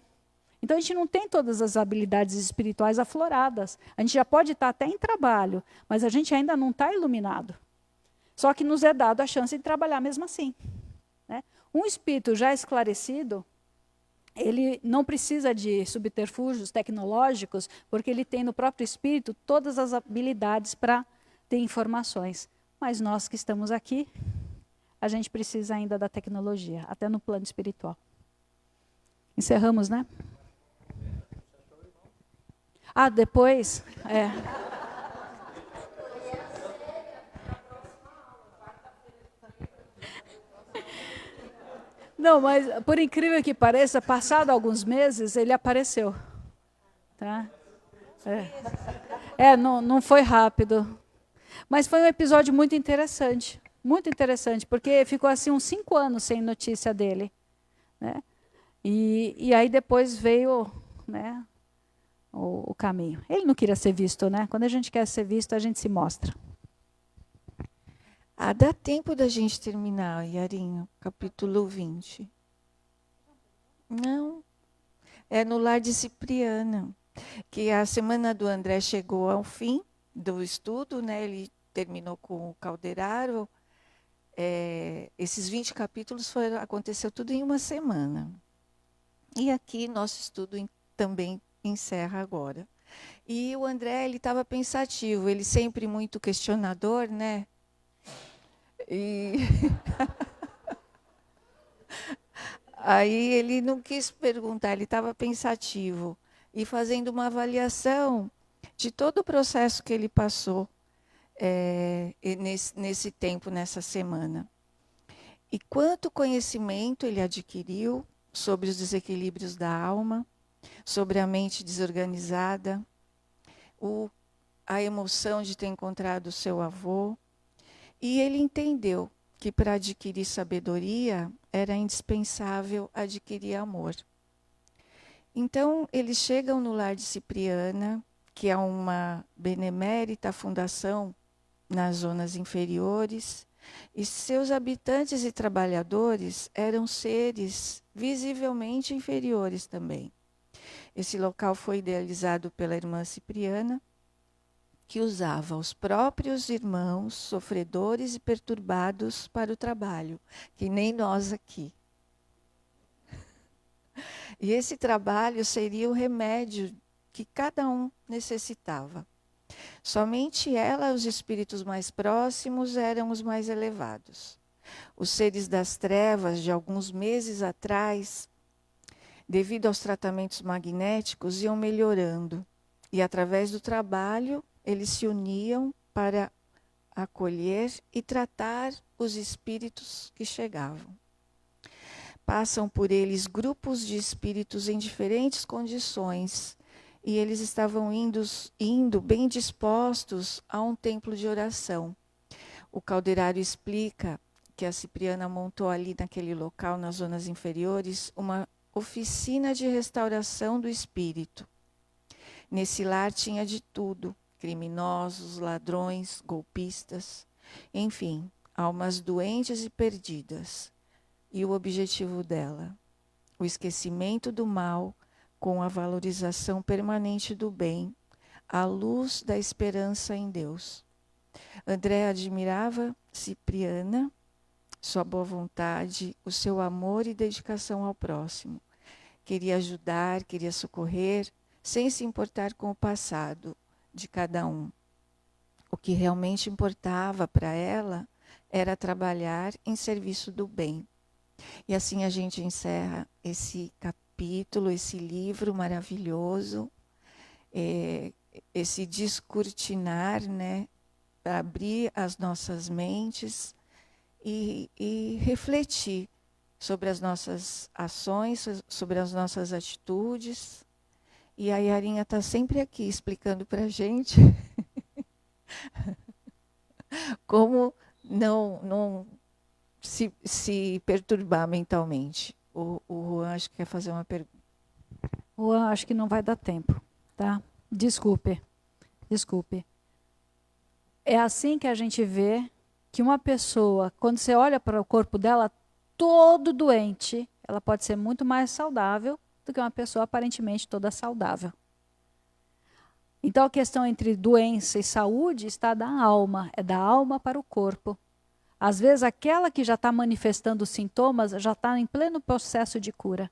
Então, a gente não tem todas as habilidades espirituais afloradas. A gente já pode estar até em trabalho, mas a gente ainda não está iluminado. Só que nos é dado a chance de trabalhar mesmo assim. Né? Um espírito já esclarecido, ele não precisa de subterfúgios tecnológicos, porque ele tem no próprio espírito todas as habilidades para ter informações. Mas nós que estamos aqui, a gente precisa ainda da tecnologia, até no plano espiritual. Encerramos, né? Depois... Não, mas por incrível que pareça, passado alguns meses, ele apareceu. Tá? Não foi rápido. Mas foi um episódio muito interessante, porque ficou assim uns 5 anos sem notícia dele. Né? E aí depois veio, né, o caminho. Ele não queria ser visto, né? Quando a gente quer ser visto, a gente se mostra. Dá tempo da gente terminar, Yarinho, capítulo 20. Não, é no lar de Cipriana, que a semana do André chegou ao fim do estudo, né? Ele terminou com o Calderaro. Esses 20 capítulos aconteceu tudo em uma semana. E aqui nosso estudo também encerra agora. E o André, ele estava pensativo, ele sempre muito questionador, né? E aí ele não quis perguntar, ele estava pensativo e fazendo uma avaliação de todo o processo que ele passou nesse tempo, nessa semana. E quanto conhecimento ele adquiriu sobre os desequilíbrios da alma, sobre a mente desorganizada, a emoção de ter encontrado o seu avô. E ele entendeu que para adquirir sabedoria era indispensável adquirir amor. Então, eles chegam no lar de Cipriana, que é uma benemérita fundação nas zonas inferiores, e seus habitantes e trabalhadores eram seres visivelmente inferiores também. Esse local foi idealizado pela irmã Cipriana, que usava os próprios irmãos sofredores e perturbados para o trabalho, que nem nós aqui. E esse trabalho seria o remédio que cada um necessitava. Somente ela, os espíritos mais próximos, eram os mais elevados. Os seres das trevas, de alguns meses atrás, devido aos tratamentos magnéticos, iam melhorando. E através do trabalho, eles se uniam para acolher e tratar os espíritos que chegavam. Passam por eles grupos de espíritos em diferentes condições, e eles estavam indo bem dispostos a um templo de oração. O Calderário explica que a Cipriana montou ali naquele local, nas zonas inferiores, uma oficina de restauração do espírito. Nesse lar tinha de tudo: criminosos, ladrões, golpistas, enfim, almas doentes e perdidas. E o objetivo dela? O esquecimento do mal com a valorização permanente do bem, à luz da esperança em Deus. André admirava Cipriana, sua boa vontade, o seu amor e dedicação ao próximo. Queria ajudar, queria socorrer, sem se importar com o passado de cada um. O que realmente importava para ela era trabalhar em serviço do bem. E assim a gente encerra esse capítulo, esse livro maravilhoso, esse descortinar, né, para abrir as nossas mentes e refletir sobre as nossas ações, sobre as nossas atitudes. E a Yarinha está sempre aqui explicando para a gente como não se perturbar mentalmente. O Juan acho que quer fazer uma pergunta. Juan, acho que não vai dar tempo, tá? Desculpe. É assim que a gente vê que uma pessoa, quando você olha para o corpo dela, todo doente, ela pode ser muito mais saudável do que uma pessoa aparentemente toda saudável. Então, a questão entre doença e saúde está da alma, é da alma para o corpo. Às vezes, aquela que já está manifestando os sintomas já está em pleno processo de cura.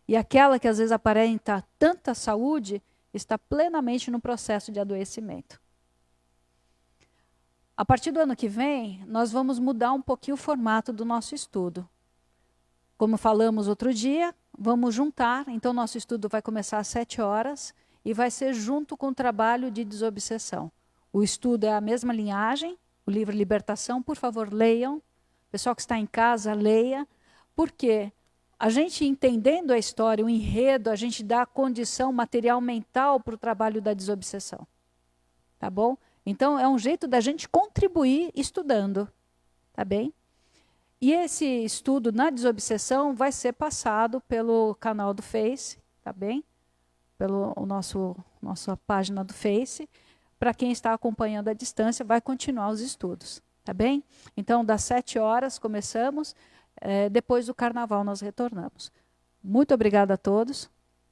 E aquela que às vezes aparenta tanta saúde está plenamente no processo de adoecimento. A partir do ano que vem, nós vamos mudar um pouquinho o formato do nosso estudo. Como falamos outro dia, vamos juntar, então nosso estudo vai começar às 7 horas e vai ser junto com o trabalho de desobsessão. O estudo é a mesma linhagem, o livro Libertação, por favor, leiam. Pessoal que está em casa, leia. Porque a gente entendendo a história, o enredo, a gente dá condição material mental para o trabalho da desobsessão. Tá bom? Então, é um jeito da gente contribuir estudando. Tá bem? E esse estudo na desobsessão vai ser passado pelo canal do Face, tá bem? Pelo nossa página do Face. Para quem está acompanhando à distância, vai continuar os estudos, tá bem? Então, das 7 horas começamos, depois do carnaval nós retornamos. Muito obrigada a todos,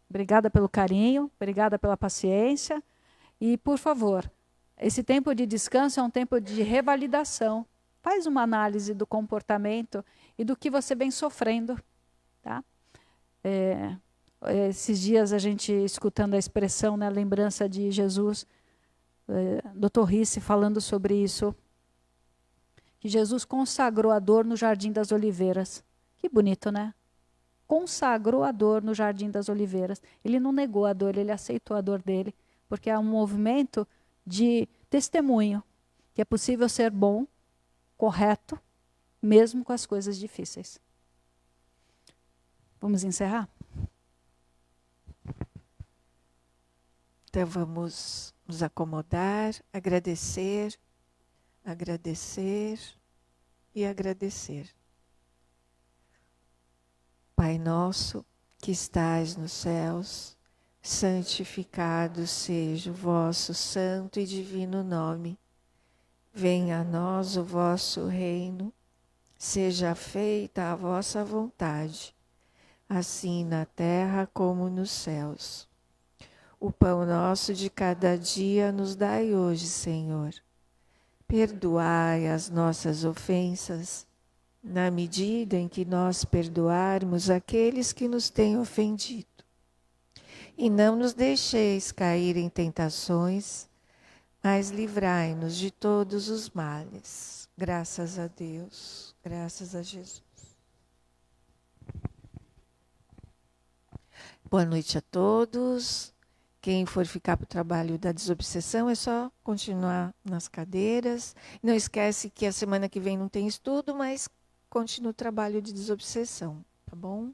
obrigada pelo carinho, obrigada pela paciência. E, por favor, esse tempo de descanso é um tempo de revalidação. Faz uma análise do comportamento e do que você vem sofrendo. Tá? Esses dias a gente escutando a expressão, né, a lembrança de Jesus, Dr. Risse falando sobre isso, que Jesus consagrou a dor no Jardim das Oliveiras. Que bonito, né? Consagrou a dor no Jardim das Oliveiras. Ele não negou a dor, ele aceitou a dor dele, porque é um movimento de testemunho, que é possível ser bom, correto, mesmo com as coisas difíceis. Vamos encerrar? Então vamos nos acomodar, agradecer, agradecer e agradecer. Pai nosso, que estais nos céus, santificado seja o vosso santo e divino nome. Venha a nós o vosso reino, seja feita a vossa vontade, assim na terra como nos céus. O pão nosso de cada dia nos dai hoje, Senhor. Perdoai as nossas ofensas, na medida em que nós perdoarmos aqueles que nos têm ofendido. E não nos deixeis cair em tentações, mas livrai-nos de todos os males. Graças a Deus, graças a Jesus. Boa noite a todos. Quem for ficar para o trabalho da desobsessão é só continuar nas cadeiras. Não esquece que a semana que vem não tem estudo, mas continua o trabalho de desobsessão, tá bom?